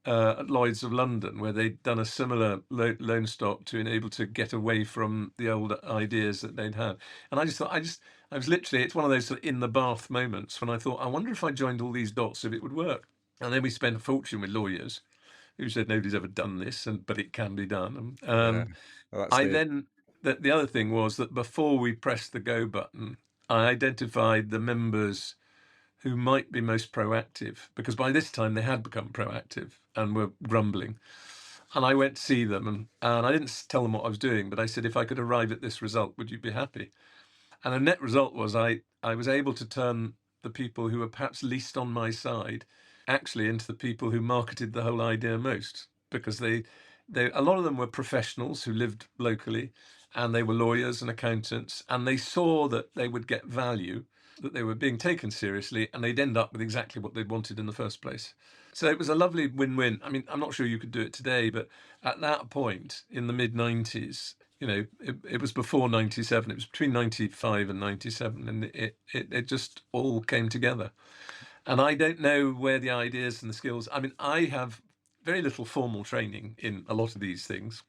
at Lloyd's of London, where they'd done a similar loan stock to enable to get away from the old ideas that they'd had. And I just thought, I was literally, it's one of those sort of in the bath moments when I thought, I wonder if I joined all these dots, if it would work. And then we spent a fortune with lawyers who said nobody's ever done this, but it can be done. The other thing was that before we pressed the go button, I identified the members who might be most proactive, because by this time they had become proactive and were grumbling. And I went to see them, and I didn't tell them what I was doing, but I said, if I could arrive at this result, would you be happy? And the net result was I was able to turn the people who were perhaps least on my side actually into the people who marketed the whole idea most, because a lot of them were professionals who lived locally, and they were lawyers and accountants, and they saw that they would get value, that they were being taken seriously, and they'd end up with exactly what they'd wanted in the first place. So it was a lovely win-win. I mean, I'm not sure you could do it today, but at that point in the mid-90s, it was before 97, it was between 95 and 97, and it just all came together. And I don't know where the ideas and the skills, I mean, I have very little formal training in a lot of these things,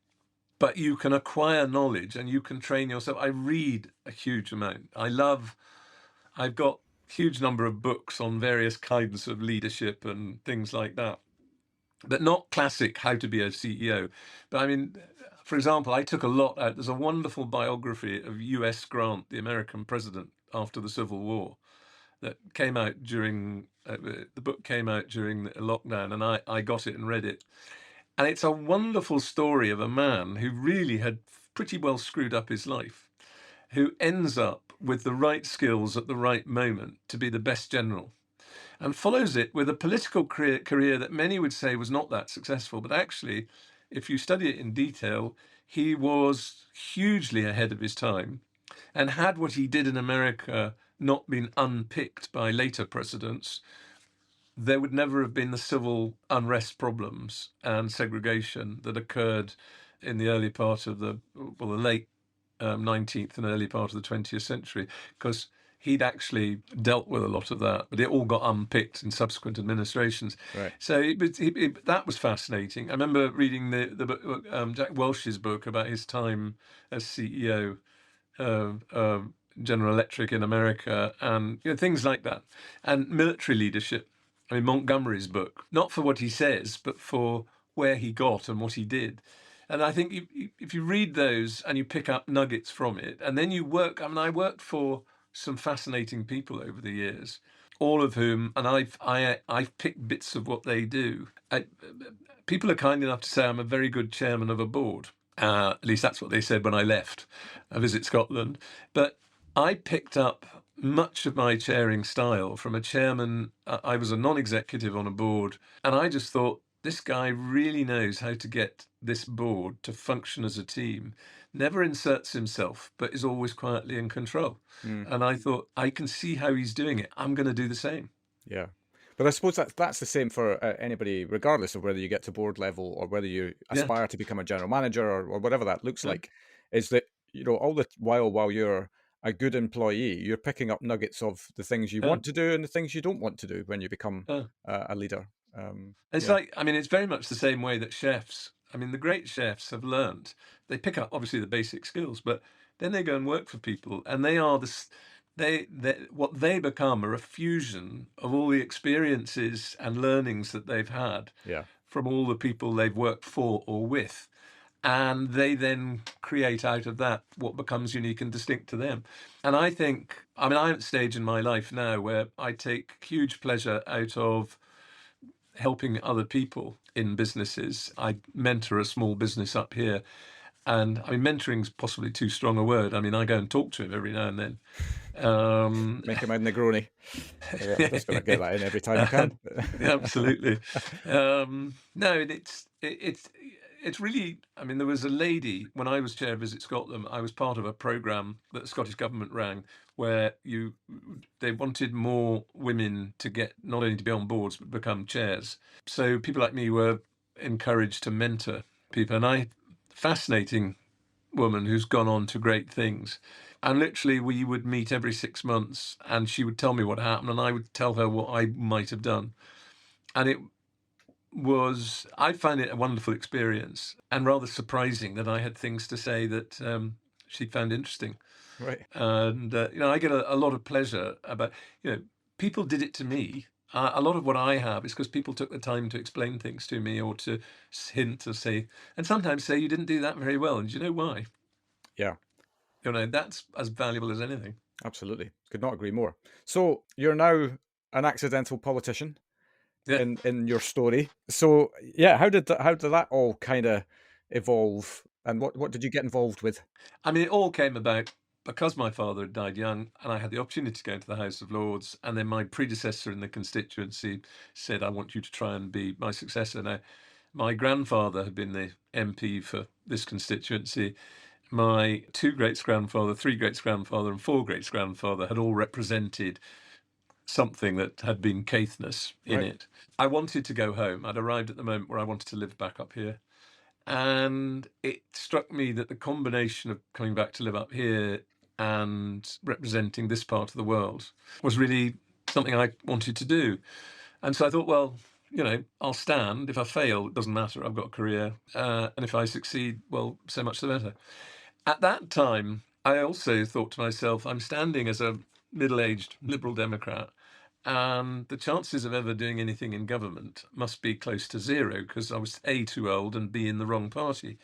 but you can acquire knowledge and you can train yourself. I read a huge amount. I've got a huge number of books on various kinds of leadership and things like that, but not classic how to be a CEO. But I mean, for example, I took a lot out. There's a wonderful biography of U.S. Grant, the American president after the Civil War, that came out during, the book came out during the lockdown, and I got it and read it. And it's a wonderful story of a man who really had pretty well screwed up his life, who ends up with the right skills at the right moment to be the best general, and follows it with a political career that many would say was not that successful. But actually, if you study it in detail, he was hugely ahead of his time. And had what he did in America not been unpicked by later presidents, there would never have been the civil unrest problems and segregation that occurred in the early part of the late 19th and early part of the 20th century, because he'd actually dealt with a lot of that, but it all got unpicked in subsequent administrations. Right. So that was fascinating. I remember reading the book, Jack Welch's book about his time as CEO of General Electric in America, and things like that, and military leadership. I mean, Montgomery's book, not for what he says, but for where he got and what he did. And I think if you read those and you pick up nuggets from it, and then you work. I mean, I worked for some fascinating people over the years, all of whom, and I've picked bits of what they do. People are kind enough to say I'm a very good chairman of a board. At least that's what they said when I left Visit Scotland. But I picked up much of my chairing style from a chairman. I was a non-executive on a board, and I just thought, this guy really knows how to get this board to function as a team, never inserts himself, but is always quietly in control. And I thought, I can see how he's doing it. I'm going to do the same. Yeah. But I suppose that's the same for anybody, regardless of whether you get to board level or whether you aspire to become a general manager or whatever that looks like, is that, all the while you're a good employee, you're picking up nuggets of the things you want to do and the things you don't want to do when you become a leader. It's like, I mean, it's very much the same way that chefs, I mean, the great chefs have learned. They pick up, obviously, the basic skills, but then they go and work for people, and they are what they become are a fusion of all the experiences and learnings that they've had from all the people they've worked for or with. And they then create out of that what becomes unique and distinct to them. And I think, I mean, I'm at a stage in my life now where I take huge pleasure out of helping other people in businesses. I mentor a small business up here. And I mean, mentoring's possibly too strong a word. I mean, I go and talk to him every now and then. Make him a Negroni. I'm just going to get that in every time I can. Absolutely. No, it's really, I mean, there was a lady, when I was chair of Visit Scotland, I was part of a programme that the Scottish Government ran where they wanted more women to get, not only to be on boards, but become chairs. So people like me were encouraged to mentor people. And fascinating woman who's gone on to great things. And literally we would meet every 6 months and she would tell me what happened and I would tell her what I might have done. And I found it a wonderful experience and rather surprising that I had things to say that she found interesting. Right. And, I get a lot of pleasure about, people did it to me. A lot of what I have is because people took the time to explain things to me or to hint or say, and sometimes say, you didn't do that very well. And do you know why? Yeah. That's as valuable as anything. Absolutely. Could not agree more. So you're now an accidental politician in your story. So how did that all kind of evolve? And what did you get involved with? I mean, it all came about because my father had died young and I had the opportunity to go into the House of Lords, and then my predecessor in the constituency said, I want you to try and be my successor. Now, my grandfather had been the MP for this constituency. My 2 greats-grandfather, 3 greats-grandfather and 4 greats-grandfather had all represented something that had been Caithness in it. I wanted to go home. I'd arrived at the moment where I wanted to live back up here. And it struck me that the combination of coming back to live up here and representing this part of the world was really something I wanted to do. And so I thought, well, I'll stand. If I fail, it doesn't matter. I've got a career. And if I succeed, well, so much the better. At that time, I also thought to myself, I'm standing as a middle-aged Liberal Democrat, and the chances of ever doing anything in government must be close to zero because I was A, too old, and B, in the wrong party.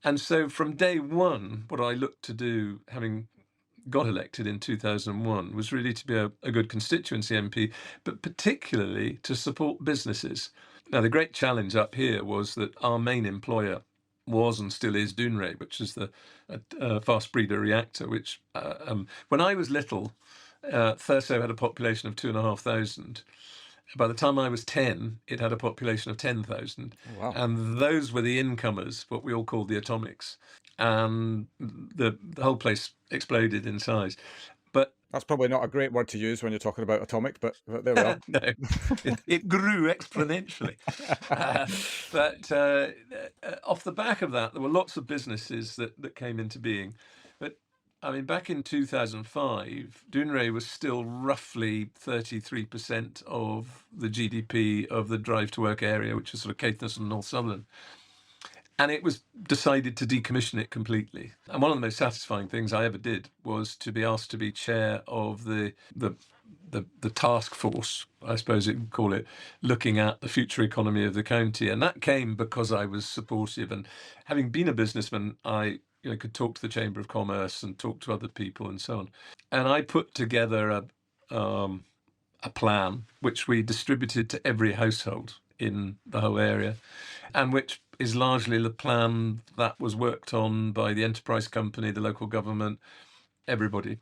And so from day one, what I looked to do, having got elected in 2001, was really to be a good constituency MP, but particularly to support businesses. Now, the great challenge up here was that our main employer was and still is Dounreay, which is the fast breeder reactor, which when I was little, Thurso had a population of 2,500. By the time I was 10, it had a population of 10,000. Oh, wow. And those were the incomers, what we all called the atomics. And the whole place exploded in size. But that's probably not a great word to use when you're talking about atomic, but there we are. No, it grew exponentially. But off the back of that, there were lots of businesses that came into being. But I mean, back in 2005, Dounreay was still roughly 33% of the GDP of the drive to work area, which is sort of Caithness and North Sutherland. And it was decided to decommission it completely. And one of the most satisfying things I ever did was to be asked to be chair of the task force, I suppose you could call it, looking at the future economy of the county. And that came because I was supportive. And having been a businessman, I could talk to the Chamber of Commerce and talk to other people and so on. And I put together a plan which we distributed to every household in the whole area, and which is largely the plan that was worked on by the enterprise company, the local government, everybody.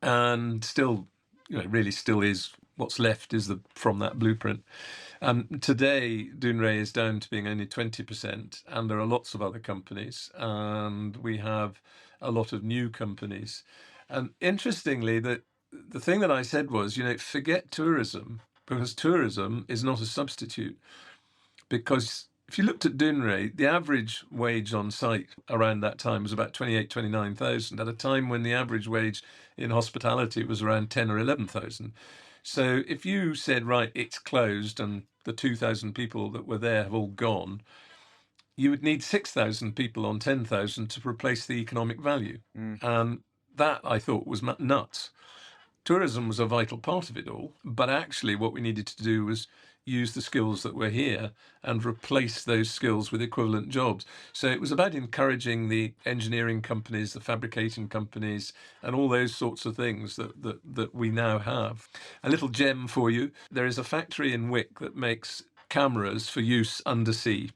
And still, really still is what's left is from that blueprint. Today, Dounreay is down to being only 20%, and there are lots of other companies, and we have a lot of new companies. And interestingly, the thing that I said was, forget tourism, because tourism is not a substitute. Because if you looked at Dounreay, the average wage on site around that time was about 29,000, at a time when the average wage in hospitality was around 10 or 11,000. So if you said, right, it's closed and the 2,000 people that were there have all gone, you would need 6,000 people on 10,000 to replace the economic value. And that, I thought, was nuts. Tourism was a vital part of it all, but actually what we needed to do was use the skills that were here and replace those skills with equivalent jobs. So it was about encouraging the engineering companies, the fabricating companies, and all those sorts of things that we now have. A little gem for you, there is a factory in Wick that makes cameras for use undersea,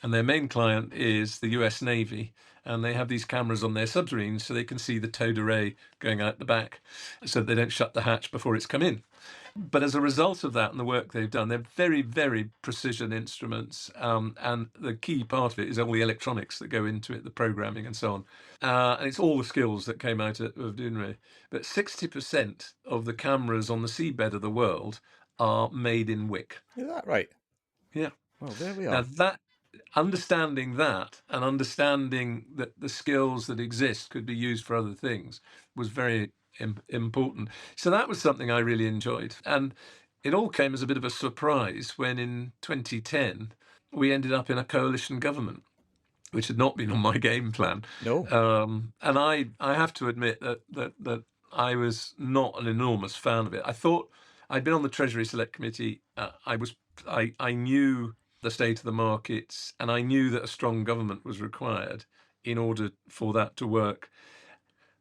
and their main client is the US Navy. And they have these cameras on their submarines so they can see the towed array going out the back so they don't shut the hatch before it's come in. But as a result of that and the work they've done, they're very, very precision instruments. And the key part of it is all the electronics that go into it, the programming and so on. And it's all the skills that came out of Dounreay. But 60% of the cameras on the seabed of the world are made in Wick. Is that right? Yeah. Well, there we are. Now, understanding that and understanding that the skills that exist could be used for other things was very important. So that was something I really enjoyed. And it all came as a bit of a surprise when in 2010 we ended up in a coalition government, which had not been on my game plan. No. And I have to admit that I was not an enormous fan of it. I thought I'd been on the Treasury Select Committee. I knew the state of the markets, and I knew that a strong government was required in order for that to work.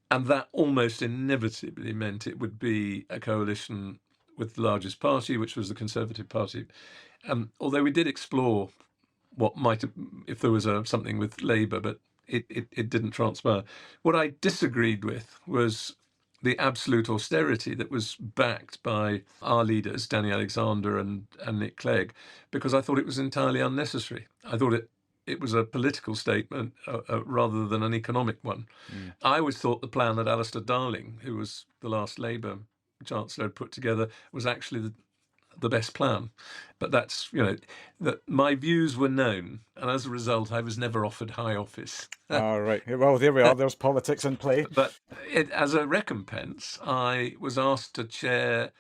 And that almost inevitably meant it would be a coalition with the largest party, which was the Conservative Party. Although we did explore what might have, if there was something with Labour, but it didn't transpire. What I disagreed with was the absolute austerity that was backed by our leaders, Danny Alexander and Nick Clegg, because I thought it was entirely unnecessary. I thought it was a political statement rather than an economic one. I always thought the plan that Alistair Darling, who was the last Labour Chancellor, had put together was actually the best plan. But that's, that my views were known, and as a result, I was never offered high office. All right. Well, there we are. There's politics in play. But as a recompense, I was asked to chair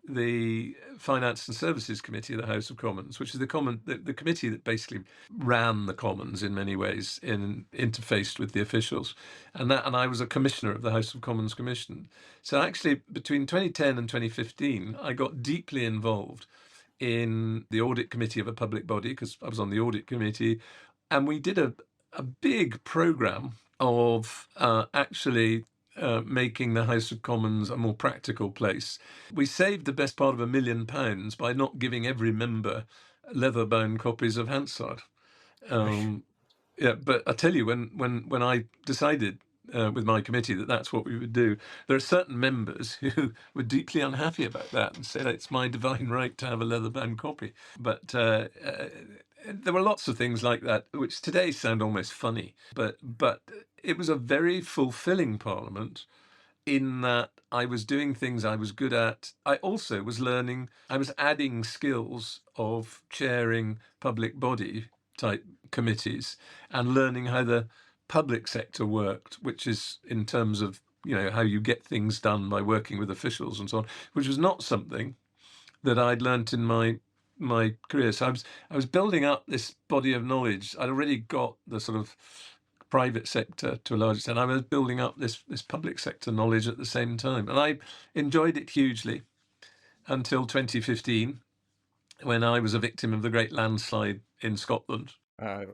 the Finance and Services Committee of the House of Commons, which is the committee that basically ran the Commons in many ways, interfaced with the officials, and I was a commissioner of the House of Commons Commission. So actually, between 2010 and 2015, I got deeply involved in the audit committee of a public body because I was on the audit committee, and we did a big programme of actually making the House of Commons a more practical place. We saved the best part of £1 million by not giving every member leather-bound copies of Hansard. Yeah, but I tell you, when I decided with my committee that that's what we would do, there are certain members who were deeply unhappy about that and said it's my divine right to have a leather-bound copy. But there were lots of things like that, which today sound almost funny, but it was a very fulfilling parliament in that I was doing things I was good at. I also was learning, I was adding skills of chairing public body type committees and learning how the public sector worked, which is in terms of how you get things done by working with officials and so on, which was not something that I'd learnt in my career. So I was building up this body of knowledge. I'd already got the sort of private sector to a large extent. I was building up this public sector knowledge at the same time, and I enjoyed it hugely until 2015, when I was a victim of the great landslide in Scotland.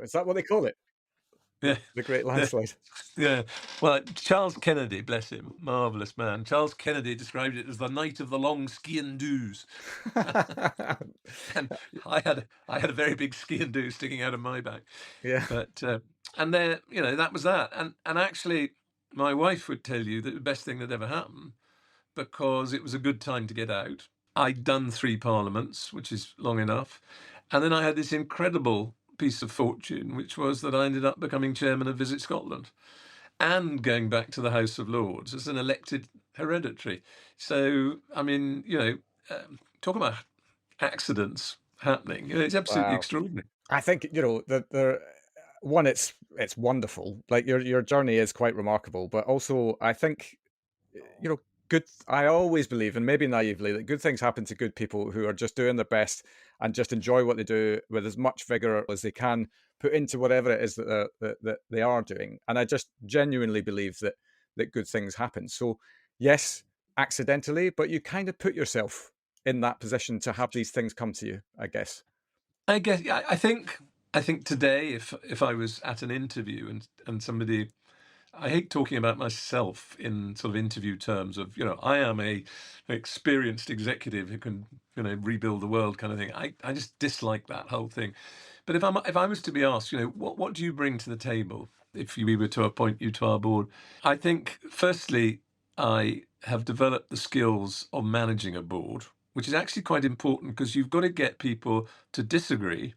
Is that what they call it? Yeah, the great landslide. Yeah. Well, Charles Kennedy, bless him, marvellous man. Charles Kennedy described it as the night of the long skiing doos. And I had a very big skiing do sticking out of my back. Yeah. But and there, that was that. And actually, my wife would tell you that the best thing that ever happened, because it was a good time to get out. I'd done 3 parliaments, which is long enough, and then I had this incredible piece of fortune, which was that I ended up becoming chairman of Visit Scotland and going back to the House of Lords as an elected hereditary. So, I mean, talk about accidents happening. It's absolutely extraordinary. I think, one, it's wonderful. Like your journey is quite remarkable, but also I think, I always believe, and maybe naively, that good things happen to good people who are just doing their best and just enjoy what they do with as much vigor as they can put into whatever it is that they are doing. And I just genuinely believe that good things happen. So yes, accidentally, but you kind of put yourself in that position to have these things come to you, I guess. I think today, if I was at an interview and somebody, I hate talking about myself in sort of interview terms of, I am an experienced executive who can, rebuild the world kind of thing. I just dislike that whole thing. But if I was to be asked, what do you bring to the table if we were to appoint you to our board? I think, firstly, I have developed the skills of managing a board, which is actually quite important, because you've got to get people to disagree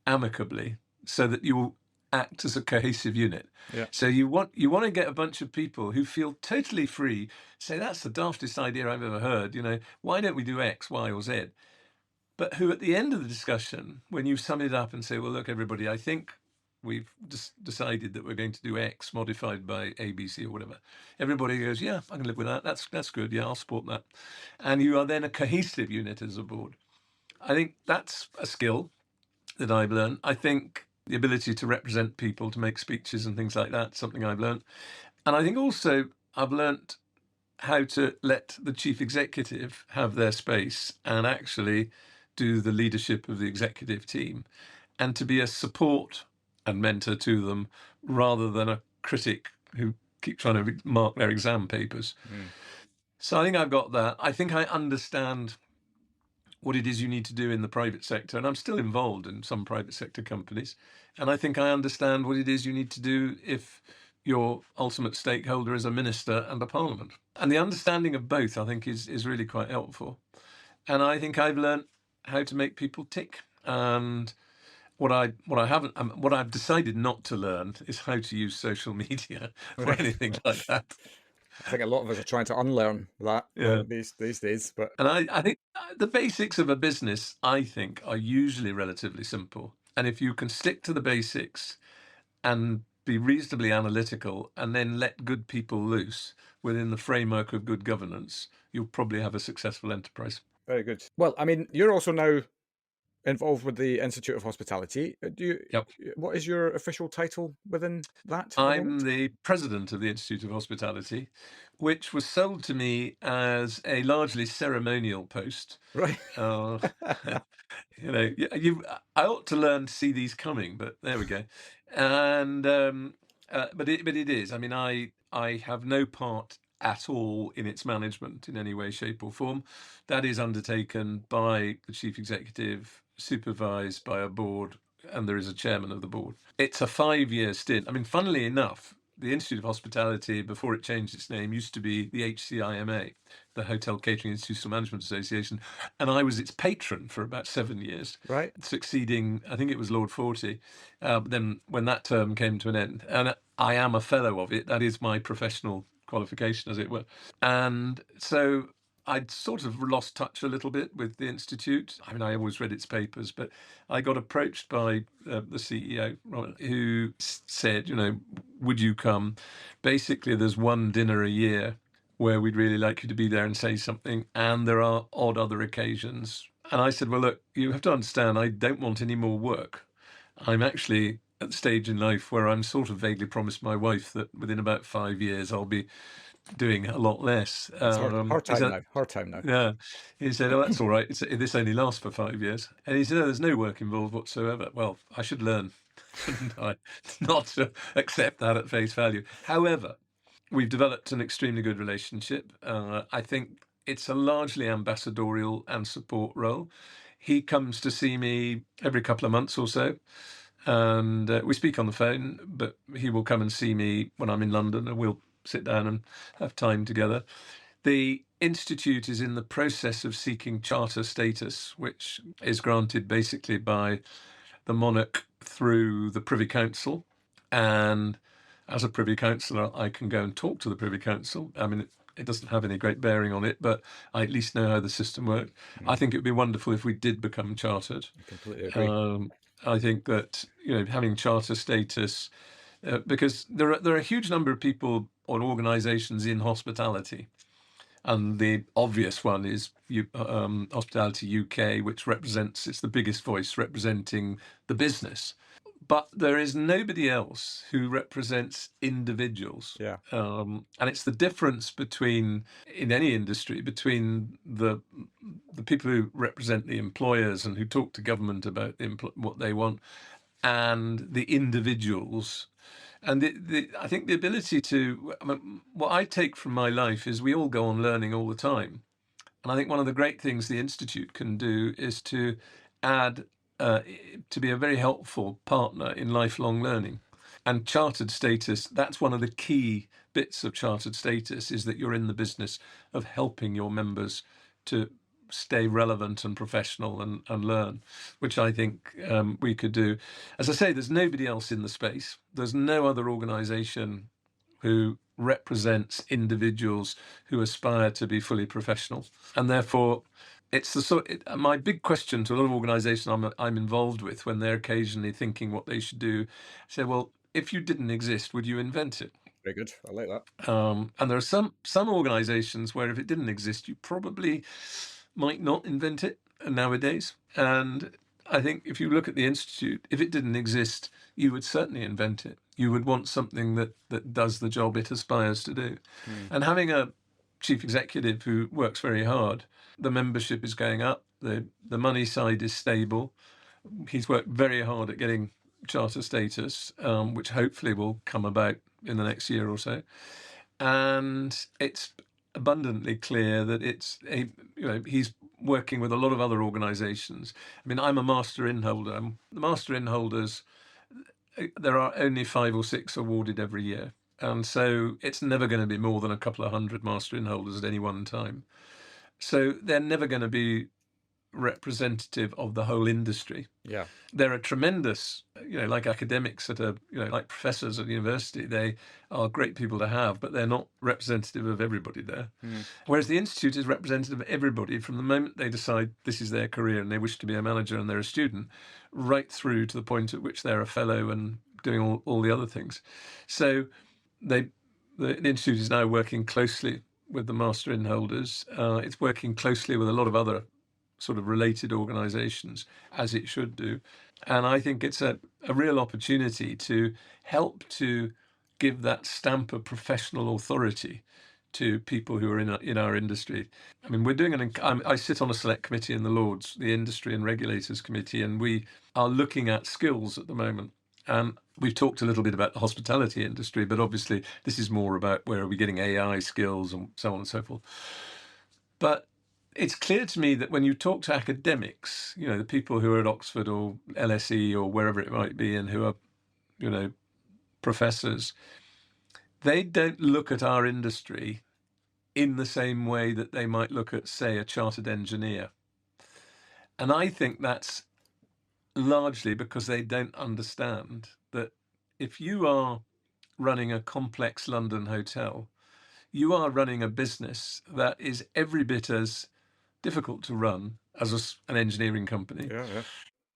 amicably so that you will act as a cohesive unit. Yeah. So you want to get a bunch of people who feel totally free, say, that's the daftest idea I've ever heard, why don't we do X, Y, or Z? But who at the end of the discussion, when you sum it up and say, well, look, everybody, I think we've just decided that we're going to do X modified by ABC or whatever. Everybody goes, yeah, I can live with that. That's good. Yeah, I'll support that. And you are then a cohesive unit as a board. I think that's a skill that I've learned. I think the ability to represent people, to make speeches and things like that, something I've learned. And I think also I've learned how to let the chief executive have their space and actually do the leadership of the executive team, and to be a support and mentor to them rather than a critic who keep trying to mark their exam papers. So I think I've got that. I think I understand what it is you need to do in the private sector, and I'm still involved in some private sector companies, and I think I understand what it is you need to do if your ultimate stakeholder is a minister and a parliament. And the understanding of both, I think, is really quite helpful. And I think I've learned how to make people tick. And what I've decided not to learn is how to use social media or anything like that. I think a lot of us are trying to unlearn that these days. But and I think the basics of a business, I think, are usually relatively simple. And if you can stick to the basics and be reasonably analytical and then let good people loose within the framework of good governance, you'll probably have a successful enterprise. Very good. Well, I mean, you're also now involved with the Institute of Hospitality. Yep. What is your official title within that? I'm the president of the Institute of Hospitality, which was sold to me as a largely ceremonial post. Right. I ought to learn to see these coming, but there we go. And but it is. I mean, I have no part at all in its management in any way, shape, or form. That is undertaken by the chief executive, supervised by a board, and there is a chairman of the board. It's a 5-year stint. I mean, funnily enough, the Institute of Hospitality, before it changed its name, used to be the HCIMA, the Hotel Catering Institutional Management Association, and I was its patron for about 7 years, right, succeeding, I think it was Lord Forty. Then when that term came to an end, and I am a fellow of it, that is my professional qualification, as it were. And so I'd sort of lost touch a little bit with the Institute. I mean, I always read its papers, but I got approached by the CEO, who said, would you come? Basically, there's one dinner a year where we'd really like you to be there and say something, and there are odd other occasions. And I said, well, look, you have to understand, I don't want any more work. I'm actually at the stage in life where I'm sort of vaguely promised my wife that within about 5 years I'll be doing a lot less. It's hard time now. Yeah. He said, oh, that's all right. This only lasts for 5 years. And he said, oh, there's no work involved whatsoever. Well, I should learn not to accept that at face value. However, we've developed an extremely good relationship. I think it's a largely ambassadorial and support role. He comes to see me every couple of months or so. And we speak on the phone, but he will come and see me when I'm in London, and we'll sit down and have time together. The Institute is in the process of seeking charter status, which is granted basically by the monarch through the Privy Council. And as a Privy Councillor, I can go and talk to the Privy Council. I mean, it doesn't have any great bearing on it, but I at least know how the system works. I think it would be wonderful if we did become chartered. I completely agree. I think that, having charter status, because there are a huge number of people or organisations in hospitality. And the obvious one is Hospitality UK, which it's the biggest voice representing the business. But there is nobody else who represents individuals. Yeah. And it's the difference in any industry, between the people who represent the employers and who talk to government about what they want, and the individuals. And I think the ability what I take from my life is we all go on learning all the time. And I think one of the great things the Institute can do is to add, to be a very helpful partner in lifelong learning. And chartered status, that's one of the key bits of chartered status, is that you're in the business of helping your members to stay relevant and professional and learn, which I think we could do. As I say, there's nobody else in the space. There's no other organisation who represents individuals who aspire to be fully professional. And therefore, it's my big question to a lot of organisations I'm involved with when they're occasionally thinking what they should do, say, well, if you didn't exist, would you invent it? Very good. I like that. And there are some organisations where if it didn't exist, you probably might not invent it nowadays. And I think if you look at the Institute, if it didn't exist, you would certainly invent it. You would want something that does the job it aspires to do. And having a chief executive who works very hard, the membership is going up, the money side is stable. He's worked very hard at getting charter status, which hopefully will come about in the next year or so. And it's abundantly clear that he's working with a lot of other organisations. I mean, I'm a master inholder. The master inholders, there are only 5 or 6 awarded every year. And so it's never going to be more than a couple of hundred master inholders at any one time. So they're never going to be representative of the whole industry. Yeah. There are tremendous, like academics like professors at university, they are great people to have, but they're not representative of everybody there. Whereas the Institute is representative of everybody from the moment they decide this is their career and they wish to be a manager and they're a student, right through to the point at which they're a fellow and doing all the other things. So the Institute is now working closely with the master inholders. It's working closely with a lot of other sort of related organisations, as it should do. And I think it's a real opportunity to help to give that stamp of professional authority to people who are in our industry. I mean, we're doing I sit on a select committee in the Lords, the Industry and Regulators Committee, and we are looking at skills at the moment. We've talked a little bit about the hospitality industry, but obviously this is more about where are we getting AI skills and so on and so forth. But it's clear to me that when you talk to academics, the people who are at Oxford or LSE or wherever it might be and who are, professors, they don't look at our industry in the same way that they might look at, say, a chartered engineer. And I think that's largely because they don't understand that if you are running a complex London hotel, you are running a business that is every bit as difficult to run as an engineering company.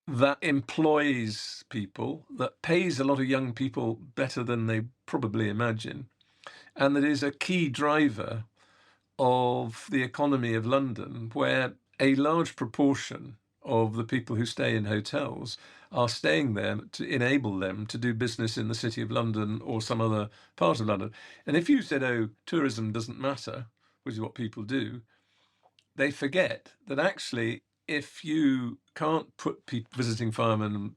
That employs people, that pays a lot of young people better than they probably imagine, and that is a key driver of the economy of London, where a large proportion of the people who stay in hotels are staying there to enable them to do business in the City of London or some other part of London. And if you said, oh, tourism doesn't matter, which is what people do, they forget that actually, if you can't put visiting firemen,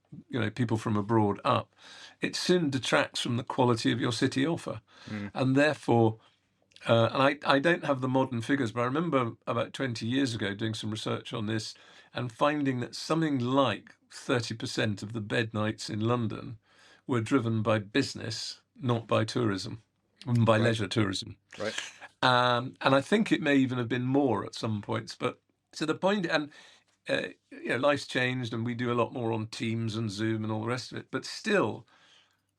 people from abroad up, it soon detracts from the quality of your city offer. And therefore, and I don't have the modern figures, but I remember about 20 years ago doing some research on this and finding that something like 30% of the bed nights in London were driven by business, not by tourism, by leisure tourism. Right. And I think it may even have been more at some points. But to the point, and life's changed, and we do a lot more on Teams and Zoom and all the rest of it. But still,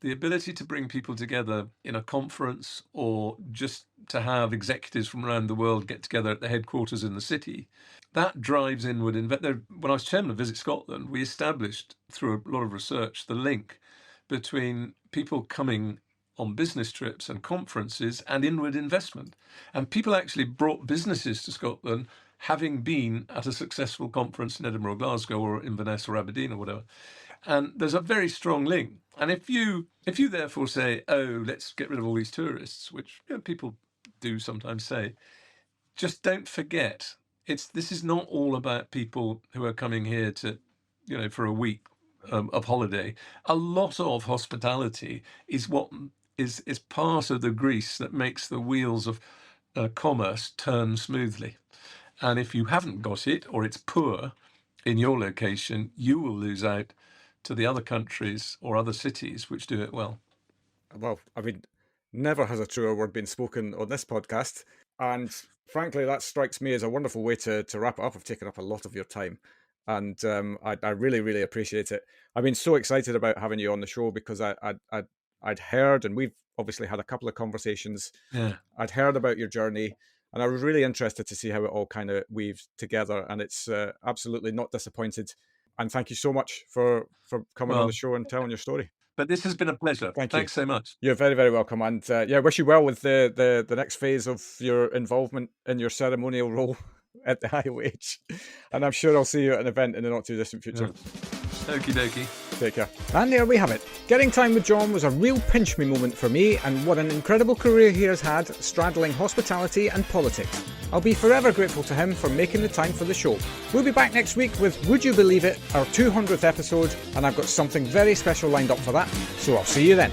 the ability to bring people together in a conference or just to have executives from around the world get together at the headquarters in the city, that drives inward investment. When I was chairman of Visit Scotland, we established through a lot of research the link between people coming on business trips and conferences and inward investment. And people actually brought businesses to Scotland having been at a successful conference in Edinburgh, Glasgow, or Inverness or Aberdeen or whatever. And there's a very strong link. And if you therefore say, oh, let's get rid of all these tourists, which people do sometimes say, just don't forget, this is not all about people who are coming here to, for a week of holiday. A lot of hospitality is what is part of the grease that makes the wheels of commerce turn smoothly. And if you haven't got it, or it's poor in your location, you will lose out to the other countries or other cities which do it well. Well, I mean, never has a truer word been spoken on this podcast. And frankly, that strikes me as a wonderful way to wrap it up. I've taken up a lot of your time. And I really, really appreciate it. I've been so excited about having you on the show because I'd heard, and we've obviously had a couple of conversations. Yeah. I'd heard about your journey, and I was really interested to see how it all kind of weaves together. And it's absolutely not disappointed. And thank you so much for coming on the show and telling your story. But this has been a pleasure. Thanks so much. You're very, very welcome. And wish you well with the next phase of your involvement in your ceremonial role at the IOH. And I'm sure I'll see you at an event in the not too distant future. Yeah. Okie dokie. Take care. And there we have it. Getting time with John was a real pinch me moment for me, and what an incredible career he has had, straddling hospitality and politics. I'll be forever grateful to him for making the time for the show. We'll be back next week with, would you believe it, our 200th episode, and I've got something very special lined up for that, so I'll see you then.